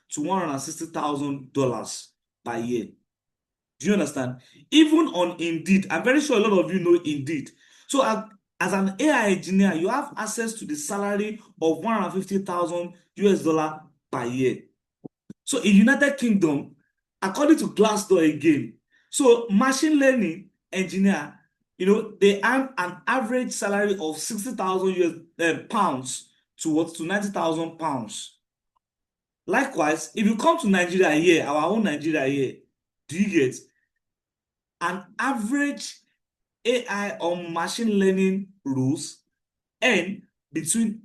to $160,000 per year. Do you understand? Even on Indeed, I'm very sure a lot of you know Indeed. So as an AI engineer, you have access to the salary of $150,000 per year. So in United Kingdom, according to Glassdoor again, so machine learning engineer, they earn an average salary of 60,000 pounds to 90,000 pounds. Likewise, if you come to Nigeria here, our own Nigeria here, do you get an average AI or machine learning rules earn between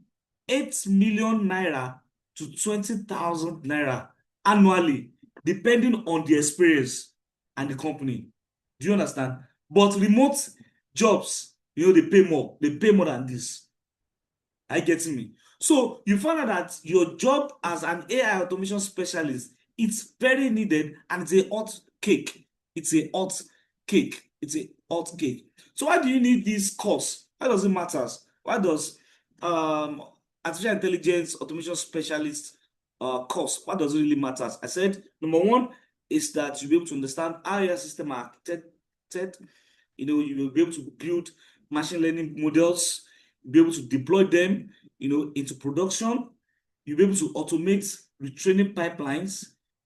8 million naira to 20,000 naira annually, depending on the experience and the company. Do you understand? But remote jobs, they pay more. They pay more than this. Are you getting me? So you find out that your job as an AI automation specialist, it's very needed and it's a hot cake. It's a hot cake. It's a hot cake. So why do you need this course? Why does it matter? Why does artificial intelligence automation specialist course, what does it really matter? I said, number one is that you'll be able to understand how your system are architected. You will be able to build machine learning models, be able to deploy them, into production. You'll be able to automate retraining pipelines.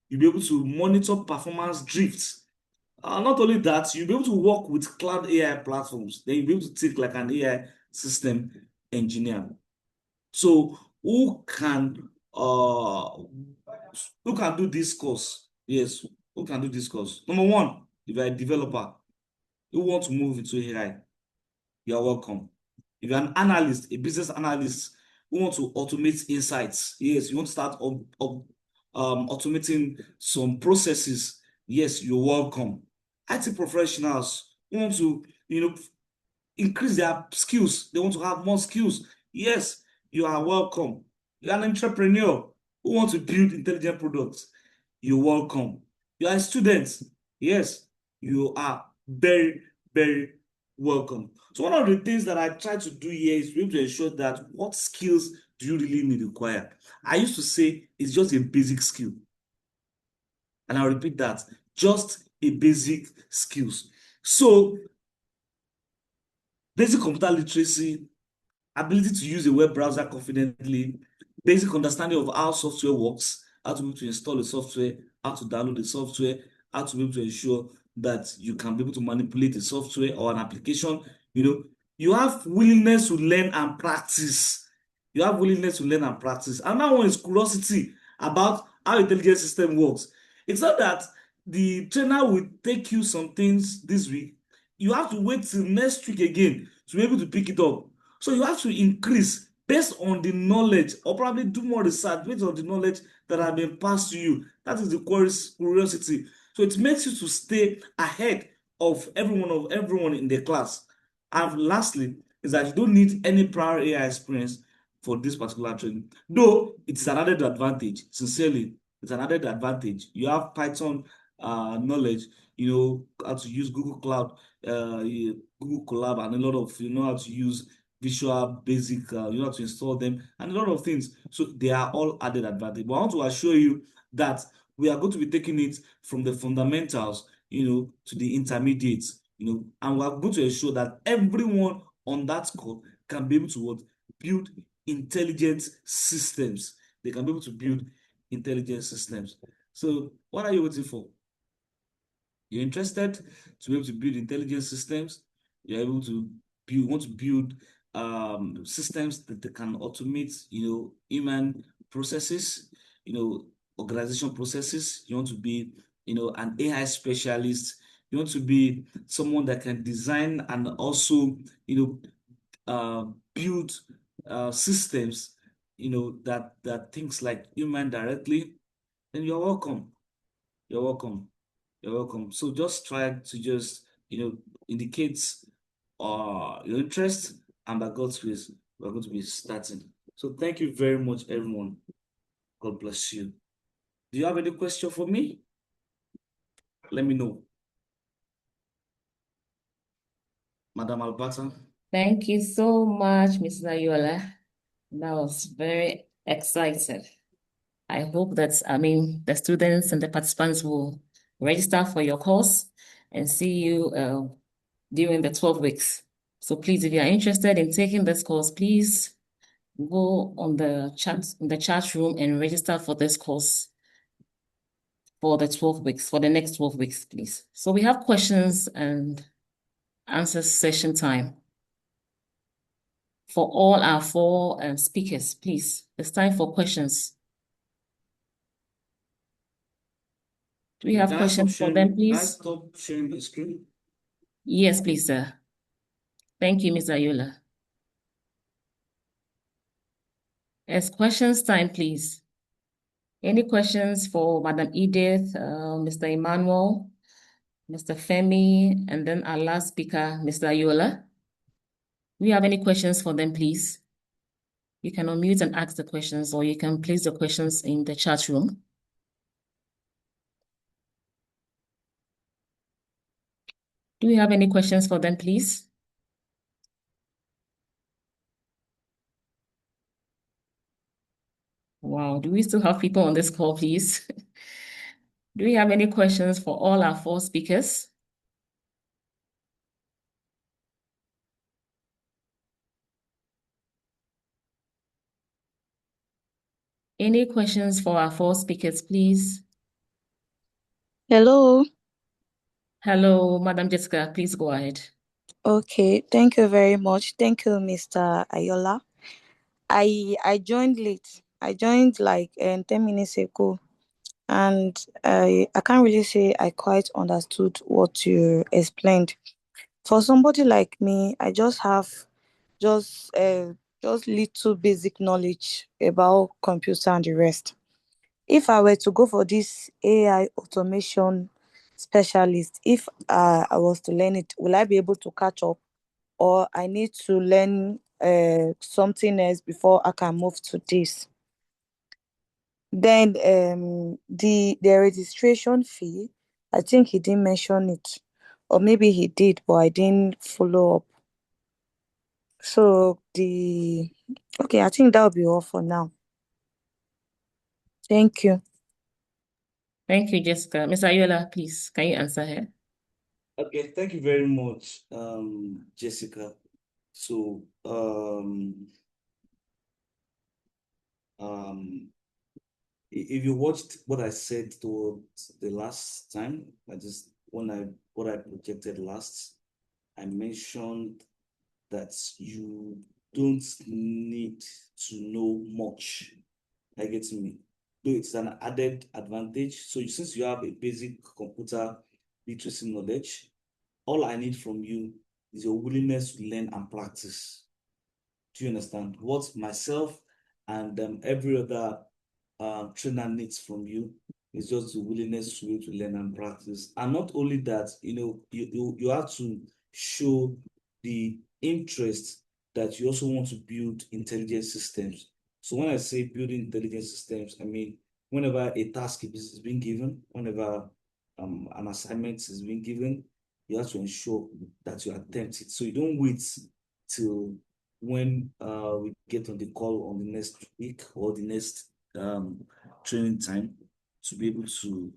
You'll be able to monitor performance drifts. Not only that, you'll be able to work with cloud AI platforms. Then you'll be able to think like an AI system engineer. So who can do this course? Yes, who can do this course? Number one, if you're a developer who want to move into AI, you're welcome. If you're an analyst, a business analyst who want to automate insights, yes, you want to start automating some processes, yes, you're welcome. IT professionals who want to, increase their skills, they want to have more skills, yes, you are welcome. You're an entrepreneur who wants to build intelligent products, you're welcome. You are a student, yes, you are very, very welcome. So one of the things that I try to do here is to ensure that what skills do you really need to acquire? I used to say it's just a basic skill. And I'll repeat that, just a basic skills. So basic computer literacy, ability to use a web browser confidently, basic understanding of how software works, how to be able to install the software, how to download the software, how to be able to ensure that you can be able to manipulate a software or an application. You have willingness to learn and practice. You have willingness to learn and practice. Another one is curiosity about how intelligent system works. It's not that the trainer will take you some things this week. You have to wait till next week again to be able to pick it up. So you have to increase based on the knowledge, or probably do more research based on the knowledge that have been passed to you. That is the curiosity. So it makes you to stay ahead of everyone in the class. And lastly, is that you don't need any prior AI experience for this particular training. Though it's an added advantage, sincerely, it's an added advantage. You have Python knowledge, how to use Google Cloud, Google Colab, and a lot of, how to use Visual Basic, you know how to install them, and a lot of things. So they are all added advantage. But I want to assure you that we are going to be taking it from the fundamentals, to the intermediates, and we are going to ensure that everyone on that call can be able to build intelligent systems. They can be able to build intelligent systems. So what are you waiting for? You're interested to be able to build intelligent systems. You're able to want to build systems that they can automate, human processes, organization processes. You want to be, an AI specialist. You want to be someone that can design and also, build systems, that things like human directly. Then you're welcome. You're welcome. You're welcome. So just try to just, indicate your interest, and by God's grace, we're going to be starting. So thank you very much, everyone. God bless you. Do you have any question for me? Let me know. Madam Alberta. Thank you so much, Mrs. Ayola. That was very exciting. I hope that, the students and the participants will register for your course and see you during the 12 weeks. So please, if you are interested in taking this course, please go on the chat room and register for this course for the 12 weeks, for the next 12 weeks, please. So we have questions and answer session time for all our four speakers, please. It's time for questions. Do we have questions for them, Can I please? stop sharing the screen? Yes, please, sir. Thank you, Ms. Ayola. It's questions time, please. Any questions for Madam Edith, Mr. Emmanuel, Mr. Femi, and then our last speaker, Mr. Ayola? Do you have any questions for them, please? You can unmute and ask the questions, or you can place the questions in the chat room. Do we have any questions for them, please? Wow, do we still have people on this call, please? Do we have any questions for all our four speakers? Any questions for our four speakers, please? Hello. Hello, Madam Jessica, please go ahead. Okay, thank you very much. Thank you, Mr. Ayola. I joined late. I joined like 10 minutes ago, and I can't really say I quite understood what you explained. For somebody like me, I just have just little basic knowledge about computer and the rest. If I were to go for this AI automation specialist, if I was to learn it, will I be able to catch up, or I need to learn something else before I can move to this? Then the registration fee, I think he didn't mention it, or maybe he did, but I didn't follow up. So okay, I think that will be all for now. Thank you. Thank you, Jessica. Ms. Ayola, please, can you answer her? Okay, thank you very much, Jessica. So, if you watched what I said towards the last time, I just what I projected last. I mentioned that you don't need to know much. I get me. Though it's an added advantage. So since you have a basic computer literacy knowledge, all I need from you is your willingness to learn and practice. Do you understand? What myself and every other trainer needs from you is just the willingness to be able to learn and practice. And not only that, you have to show the interest that you also want to build intelligent systems. So when I say building intelligent systems, I mean whenever a task is being given, whenever an assignment is being given, you have to ensure that you attempt it. So you don't wait till when we get on the call on the next week or the next training time to be able to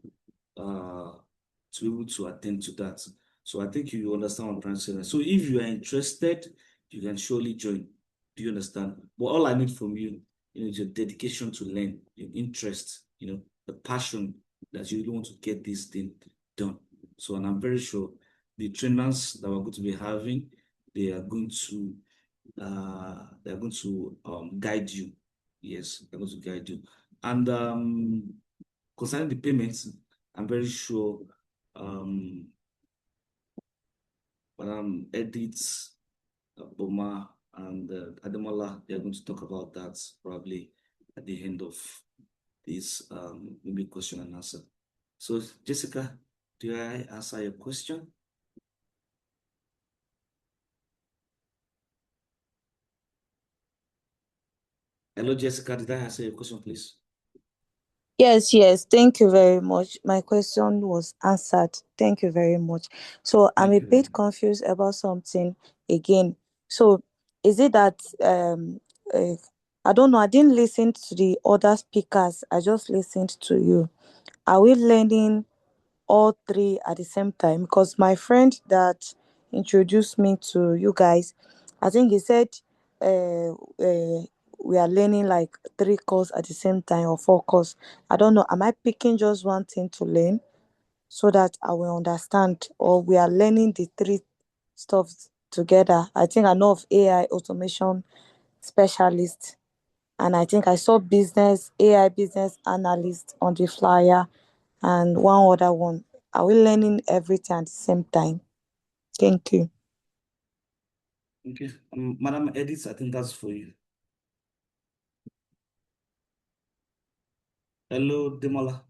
attend to that. So I think you understand what I'm trying to say. So if you are interested, you can surely join. Do you understand? But all I need from you, is your dedication to learn, your interest, the passion that you really want to get this thing done. So, and I'm very sure the trainers that we're going to be having, they are going to guide you. Yes, they're going to guide you. And concerning the payments, I'm very sure Edith, Boma, and Ademola, they're going to talk about that probably at the end of this maybe question and answer. So, Jessica, do I answer your question? Hello, Jessica, did I answer your question, please? Yes. Thank you very much. My question was answered. Thank you very much. So I'm a bit confused about something again. So is it that I don't know, I didn't listen to the other speakers. I just listened to you. Are we learning all three at the same time? Because my friend that introduced me to you guys, I think he said we are learning like 3 courses at the same time or 4 courses. I don't know. Am I picking just one thing to learn so that I will understand, or we are learning the three stuff together? I think I know of AI automation specialist, and I think I saw AI business analyst on the flyer, and one other one. Are we learning everything at the same time? Thank you. Okay, Madam Edith, I think that's for you. Hello, Demola.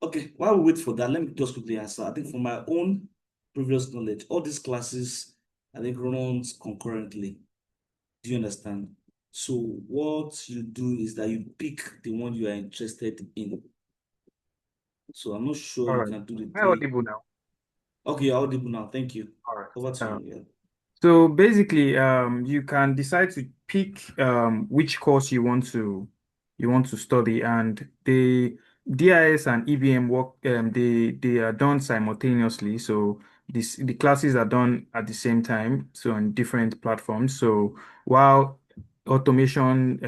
Okay, while we wait for that, let me just quickly answer. I think from my own previous knowledge, all these classes, I think runs concurrently. Do you understand? So what you do is that you pick the one you are interested in. So I'm not sure All you right. can do the Am I three. audible now? Okay, you're audible now. Thank you. All right. Over to you. Yeah. So basically, you can decide to pick which course you want to study, and the DIS and EBM work they are done simultaneously. So the classes are done at the same time, so on different platforms. So while automation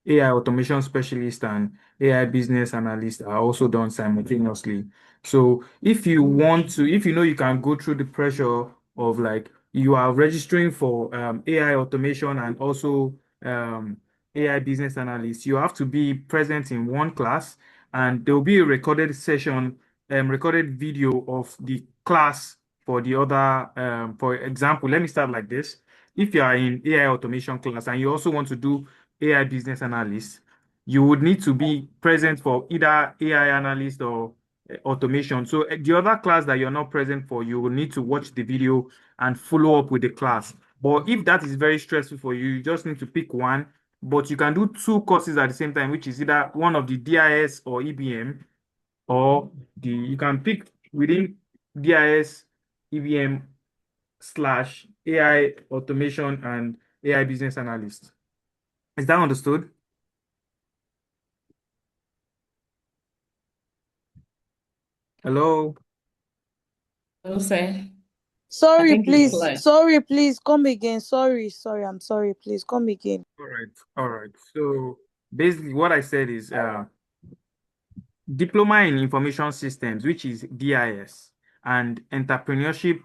AI automation specialist and AI business analyst are also done simultaneously. So if you want to, if you know you can go through the pressure of like you are registering for AI automation and also AI business analyst, you have to be present in one class, and there will be a recorded session, recorded video of the class for the other. For example, let me start like this. If you are in AI automation class and you also want to do AI business analyst, you would need to be present for either AI analyst or automation. So the other class that you're not present for, you will need to watch the video and follow up with the class. But if that is very stressful for you, you just need to pick one. But you can do 2 courses at the same time, which is either one of the DIS or EBM, or you can pick within DIS, EBM slash AI automation and AI business analyst. Is that understood? Hello? Hello, sir. Sorry, think it's please. clear. Sorry, please. Come again. Sorry. I'm sorry. Please come again. All right. So basically what I said is Diploma in Information Systems, which is DIS, and Entrepreneurship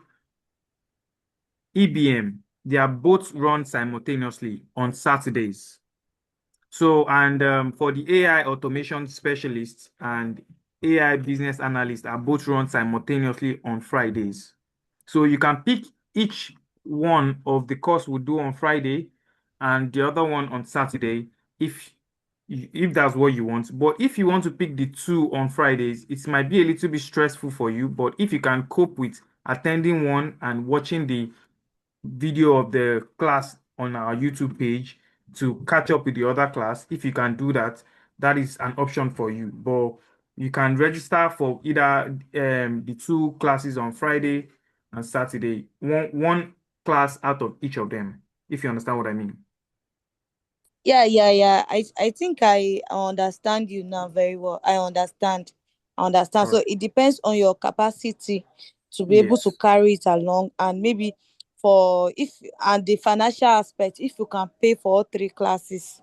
EBM. They are both run simultaneously on Saturdays. So, and for the AI automation specialists and AI business analysts are both run simultaneously on Fridays. So you can pick each one of the course we do on Friday and the other one on Saturday if if that's what you want. But if you want to pick the two on Fridays, it might be a little bit stressful for you. But if you can cope with attending one and watching the video of the class on our YouTube page to catch up with the other class. If you can do that, that is an option for you. But you can register for either the two classes on Friday and Saturday, one class out of each of them, if you understand what I mean. Yeah. I think I understand you now very well. I understand. All So right. it depends on your capacity to be able to Yes, carry it along, and maybe for if and the financial aspect, if you can pay for all three classes.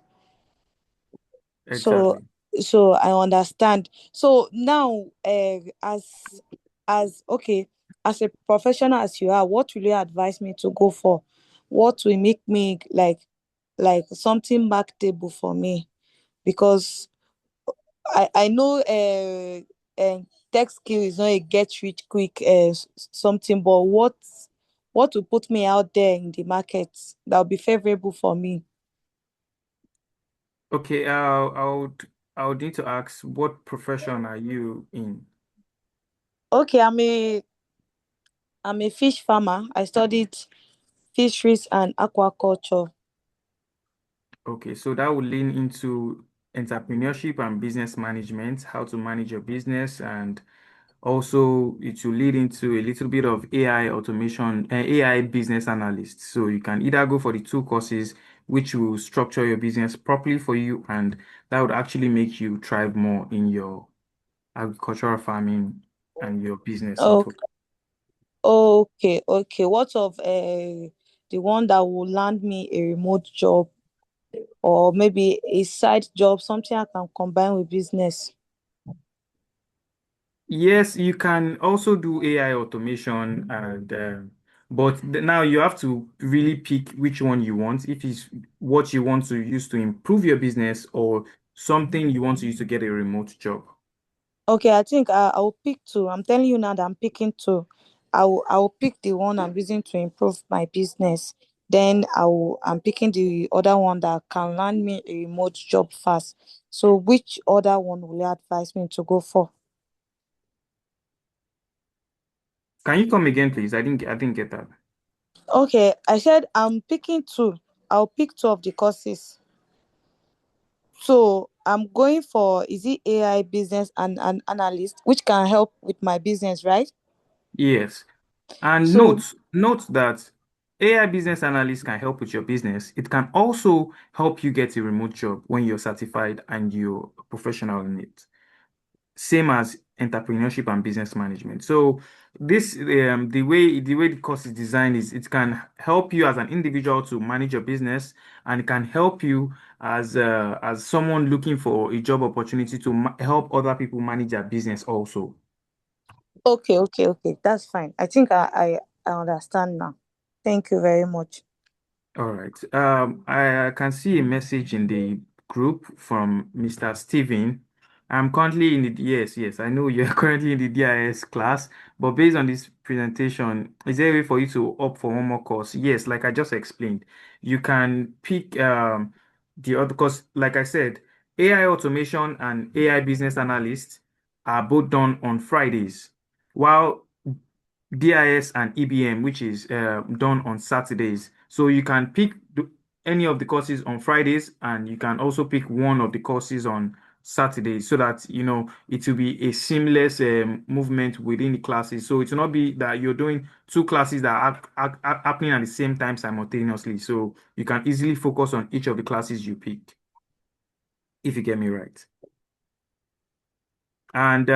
So exactly. I understand. So now, as okay, as a professional as you are, what will you advise me to go for? What will make me like something marketable for me? Because I know tech skill is not a get rich quick something, but what will put me out there in the market that will be favorable for me? Okay, I would need to ask, what profession are you in? Okay, I'm a fish farmer. I studied fisheries and aquaculture. Okay, so that would lean into entrepreneurship and business management, how to manage your business, and also it will lead into a little bit of AI automation, AI business analyst. So you can either go for the two courses, which will structure your business properly for you, and that would actually make you thrive more in your agricultural farming and your business in Oh, total. okay. What of the one that will land me a remote job, or maybe a side job, something I can combine with business? Yes, you can also do AI automation, and but now you have to really pick which one you want. If it's what you want to use to improve your business or something you want to use to get a remote job. Okay, I think I will pick two. I'm telling you now that I'm picking two. I will pick the one I'm using to improve my business. Then I'm picking the other one that can land me a remote job fast. So which other one will you advise me to go for? Can you come again, please? I didn't get that. Okay, I said I'm picking two. I'll pick two of the courses. So I'm going for, is it AI business and an analyst, which can help with my business, right? Yes. And So note that AI business analyst can help with your business. It can also help you get a remote job when you're certified and you're a professional in it. Same as entrepreneurship and business management. So this the way the course is designed is it can help you as an individual to manage your business, and it can help you as someone looking for a job opportunity to help other people manage their business also. okay. That's fine. I think I understand now. Thank you very much. All right. I can see a message in the group from Mr. Steven. I'm currently in the, yes, I know you're currently in the DIS class, but based on this presentation, is there a way for you to opt for one more course? Yes, like I just explained, you can pick the other course. Like I said, AI automation and AI business analyst are both done on Fridays, while DIS and EBM, which is done on Saturdays. So you can pick any of the courses on Fridays, and you can also pick one of the courses on Saturdays, so that it will be a seamless movement within the classes. So it will not be that you're doing two classes that are happening at the same time simultaneously. So you can easily focus on each of the classes you pick, if you get me right. And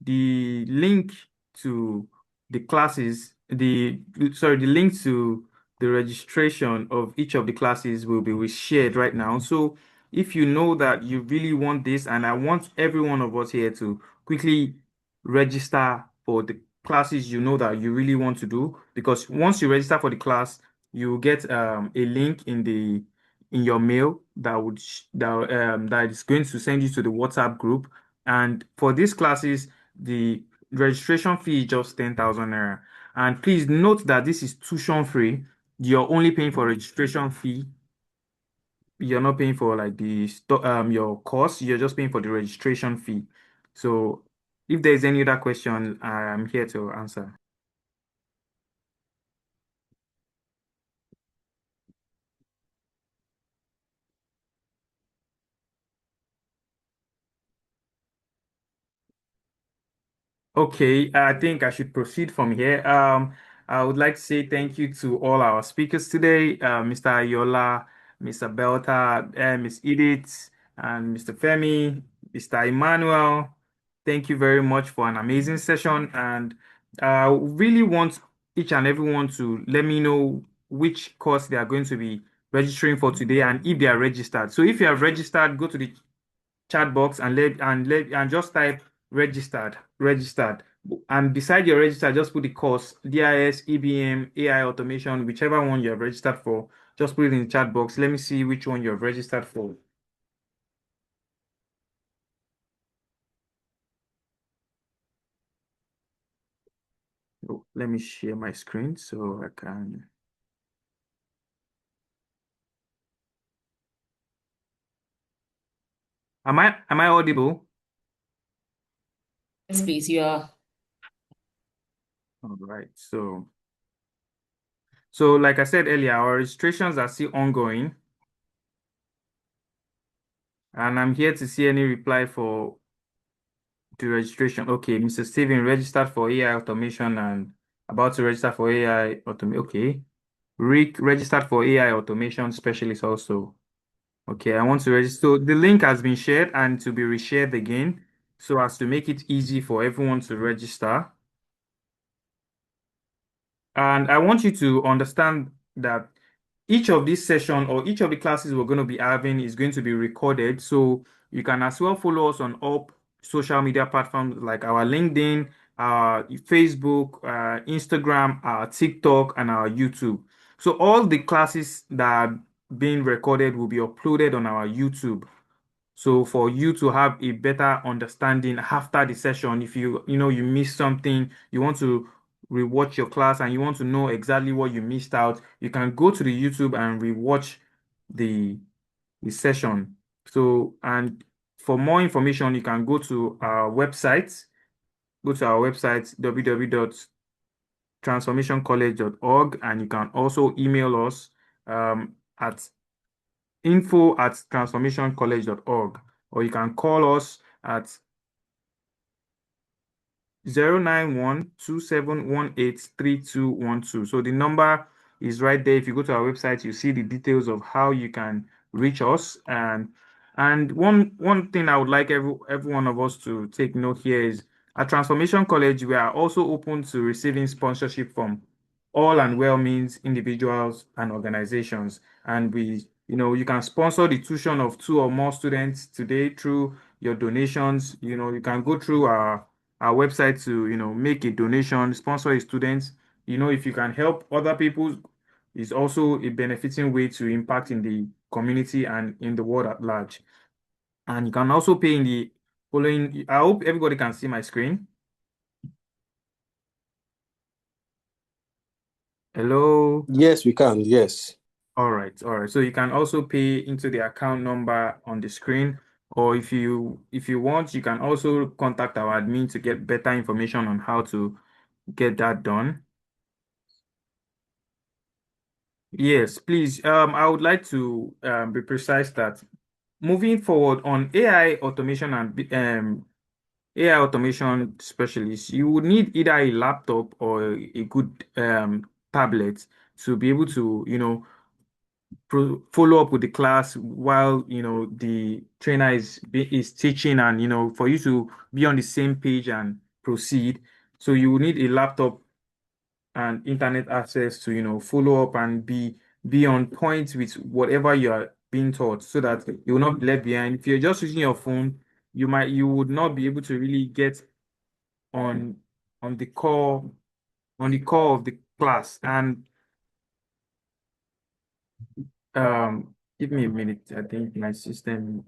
the link to the classes, the link to the registration of each of the classes will be shared right now. So if you know that you really want this, and I want every one of us here to quickly register for the classes you know that you really want to do, because once you register for the class, you will get a link in your mail that is going to send you to the WhatsApp group. And for these classes, the registration fee is just 10,000 naira. And please note that this is tuition free. You're only paying for registration fee. You're not paying for like your course. You're just paying for the registration fee. So if there's any other question, I'm here to answer. Okay, I think I should proceed from here. I would like to say thank you to all our speakers today, Mr. Ayola, Mr. Belta, Ms. Edith, and Mr. Femi, Mr. Emmanuel. Thank you very much for an amazing session, and I really want each and everyone to let me know which course they are going to be registering for today and if they are registered. So if you have registered, go to the chat box and just type registered, and beside your register just put the course DIS, EBM, AI automation, whichever one you have registered for. Just put it in the chat box. Let me see which one you have registered for. Oh, let me share my screen so I can. Am I audible? Yes, please, you are. All right. So like I said earlier, our registrations are still ongoing, and I'm here to see any reply for the registration. Okay, Mr. Steven registered for AI automation and about to register for AI automation. Okay. Rick registered for AI automation specialist also. Okay, I want to register. So the link has been shared and to be reshared again so as to make it easy for everyone to register. And I want you to understand that each of these session or each of the classes we're going to be having is going to be recorded. So you can as well follow us on all social media platforms like our LinkedIn, our Facebook, Instagram, our TikTok, and our YouTube. So all the classes that are being recorded will be uploaded on our YouTube. So for you to have a better understanding after the session, if you missed something, you want to rewatch your class and you want to know exactly what you missed out, you can go to the YouTube and rewatch the the session. So, and for more information, you can go to our website. Go to our website www.transformationcollege.org, and you can also email us at info@transformationcollege.org, or you can call us at 09127183212. So the number is right there. If you go to our website, you see the details of how you can reach us. And one thing I would like every one of us to take note here is at Transformation College, we are also open to receiving sponsorship from all and well means individuals and organizations. And you can sponsor the tuition of 2 or more students today through your donations. You can go through our website to make a donation, sponsor a student. If you can help other people, is also a benefiting way to impact in the community and in the world at large. And you can also pay in the following. I hope everybody can see my screen. Hello. Yes, we can. Yes. All right. So you can also pay into the account number on the screen, or if you want, you can also contact our admin to get better information on how to get that done. Yes, please. I would like to be precise that moving forward on AI automation and AI automation specialists, you would need either a laptop or a good tablet to be able to, follow up with the class while the trainer is teaching, and for you to be on the same page and proceed. So you will need a laptop and internet access to follow up and be on point with whatever being taught so that you will not be left behind. If you're just using your phone, you would not be able to really get on on the core of the class. And give me a minute. I think my system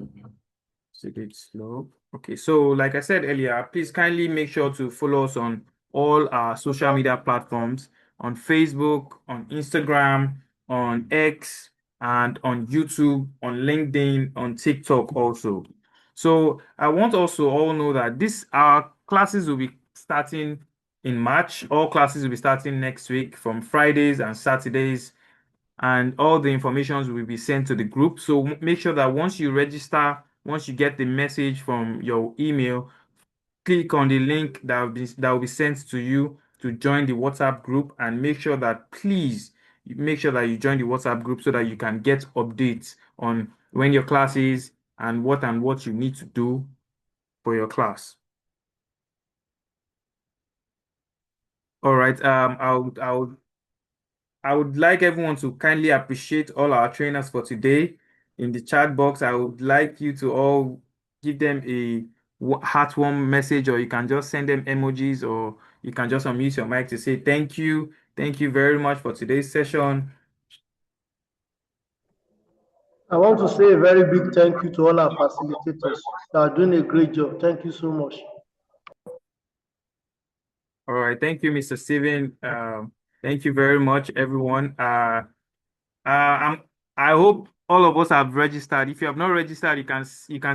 is a bit slow. Okay, so like I said earlier, please kindly make sure to follow us on all our social media platforms, on Facebook, on Instagram, on X, and on YouTube, on LinkedIn, on TikTok also. So I want also all know that our classes will be starting in March. All classes will be starting next week from Fridays and Saturdays, and all the informations will be sent to the group. So make sure that once you register, once you get the message from your email, click on the link that will be sent to you to join the WhatsApp group, and make sure that please make sure that you join the WhatsApp group so that you can get updates on when your class is and what you need to do for your class. All right. I would like everyone to kindly appreciate all our trainers for today. In the chat box, I would like you to all give them a heartwarm message, or you can just send them emojis, or you can just unmute your mic to say thank you. Thank you very much for today's session. I want to say a very big thank you to all our facilitators. They are doing a great job. Thank you so much. All right. Thank you, Mr. Steven. Thank you very much, everyone. I hope all of us have registered. If you have not registered, you can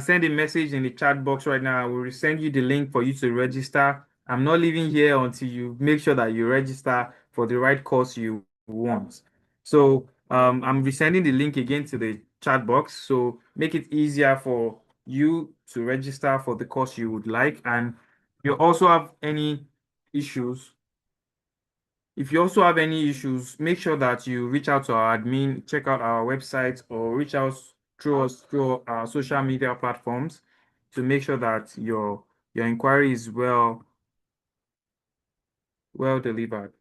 send a message in the chat box right now. I will send you the link for you to register. I'm not leaving here until you make sure that you register for the right course you want. So I'm resending the link again to the chat box. So make it easier for you to register for the course you would like. And if you also have any issues, make sure that you reach out to our admin, check out our website, or reach out through us through our social media platforms to make sure that your inquiry is well delivered.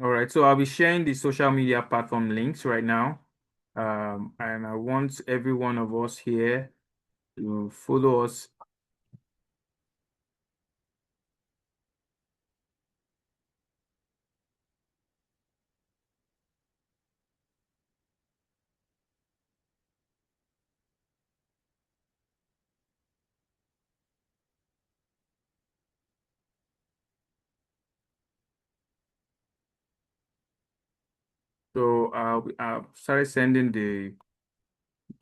All right, so I'll be sharing the social media platform links right now. And I want every one of us here to follow us. So I'll started sending the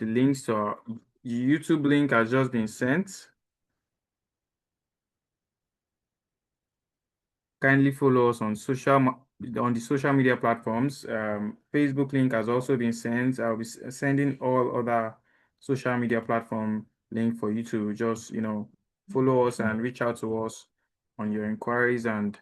links to our YouTube link has just been sent. Kindly follow us on the social media platforms. Facebook link has also been sent. I'll be sending all other social media platform link for you to just follow us and reach out to us on your inquiries. And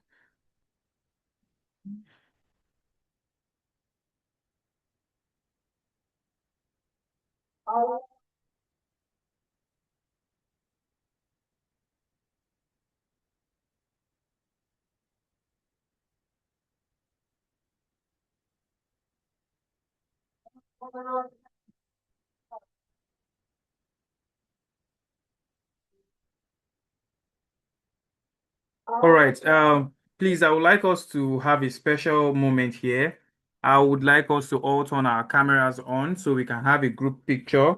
all right, please, I would like us to have a special moment here. I would like us to all turn our cameras on so we can have a group picture.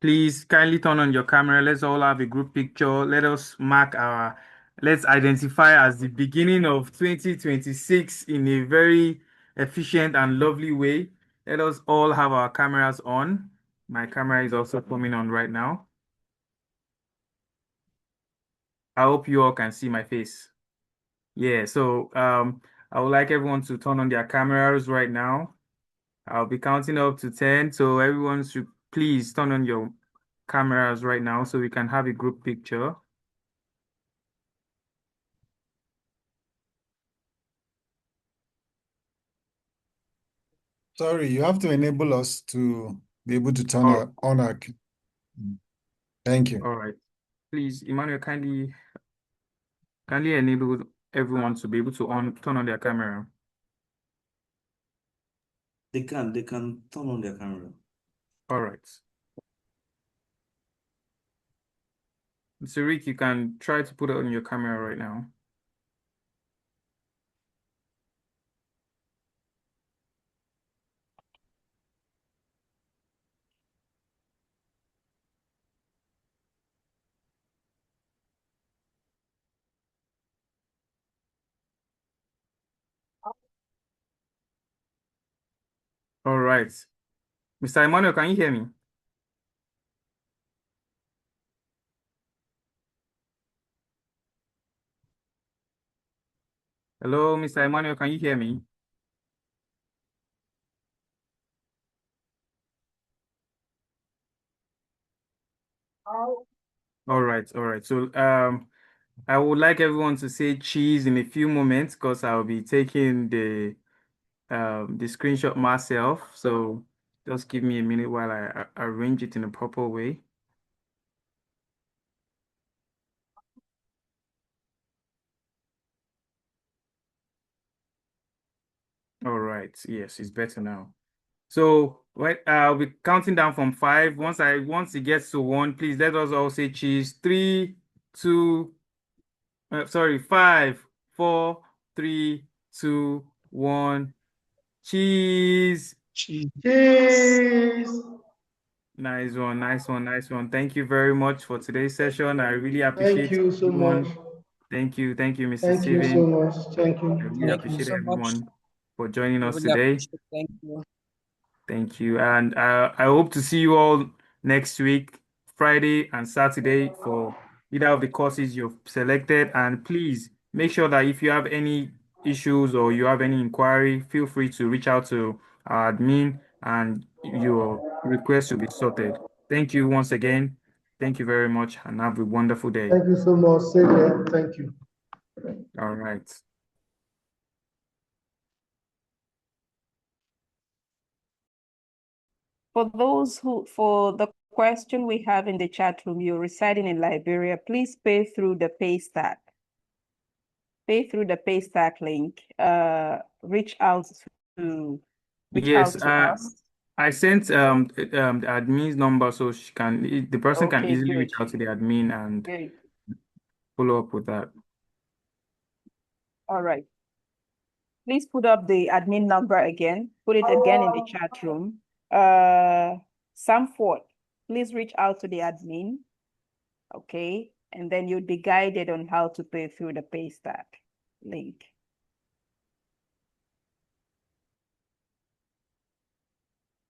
Please kindly turn on your camera. Let's all have a group picture. Let's identify as the beginning of 2026 in a very efficient and lovely way. Let us all have our cameras on. My camera is also coming on right now. I hope you all can see my face. Yeah, so I would like everyone to turn on their cameras right now. I'll be counting up to 10, so everyone should please turn on your cameras right now so we can have a group picture. Sorry, you have to enable us to be able to turn on our. Thank you. All right. Please, Emmanuel, kindly enable everyone to be able to turn on their camera. They can turn on their camera. All right. Mr. Rick, you can try to put it on your camera right now. All right. Mr. Emmanuel, can you hear me? Hello, Mr. Emmanuel, can you hear me? All right, all right. So I would like everyone to say cheese in a few moments because I'll be taking the screenshot myself. So just give me a minute while I arrange it in a proper way. All right. Yes, it's better now. So right, I'll be counting down from 5. Once it gets to 1, please let us all say cheese. 3, 2, sorry, 5, 4, 3, 2, 1. Cheese. Cheers. Nice one, nice one, nice one. Thank you very much for today's session. I really Thank appreciate you so much. everyone. Thank you, Mr. Thank you so Steven. much. Thank I you. really Thank Thank you you. appreciate so much. everyone for joining us Really today. appreciate. Thank you. Thank you. And I hope to see you all next week, Friday and Saturday, for either of the courses you've selected. And please make sure that if you have any issues or you have any inquiry, feel free to reach out to our admin and your request will be sorted. Thank you once again. Thank you very much and have a wonderful day. Thank you so much. Same here. Thank you. All right. For the question we have in the chat room, you're residing in Liberia, please pay through the Paystack. Pay through the Paystack link. Reach out to Yes, us. I sent the admin's number so the person can Okay, easily reach good. out to the admin and Good. follow up with that. All right. Please put up the admin number again. Put it again in the chat room. Samford, please reach out to the admin. Okay. And then you'll be guided on how to pay through the Paystack link.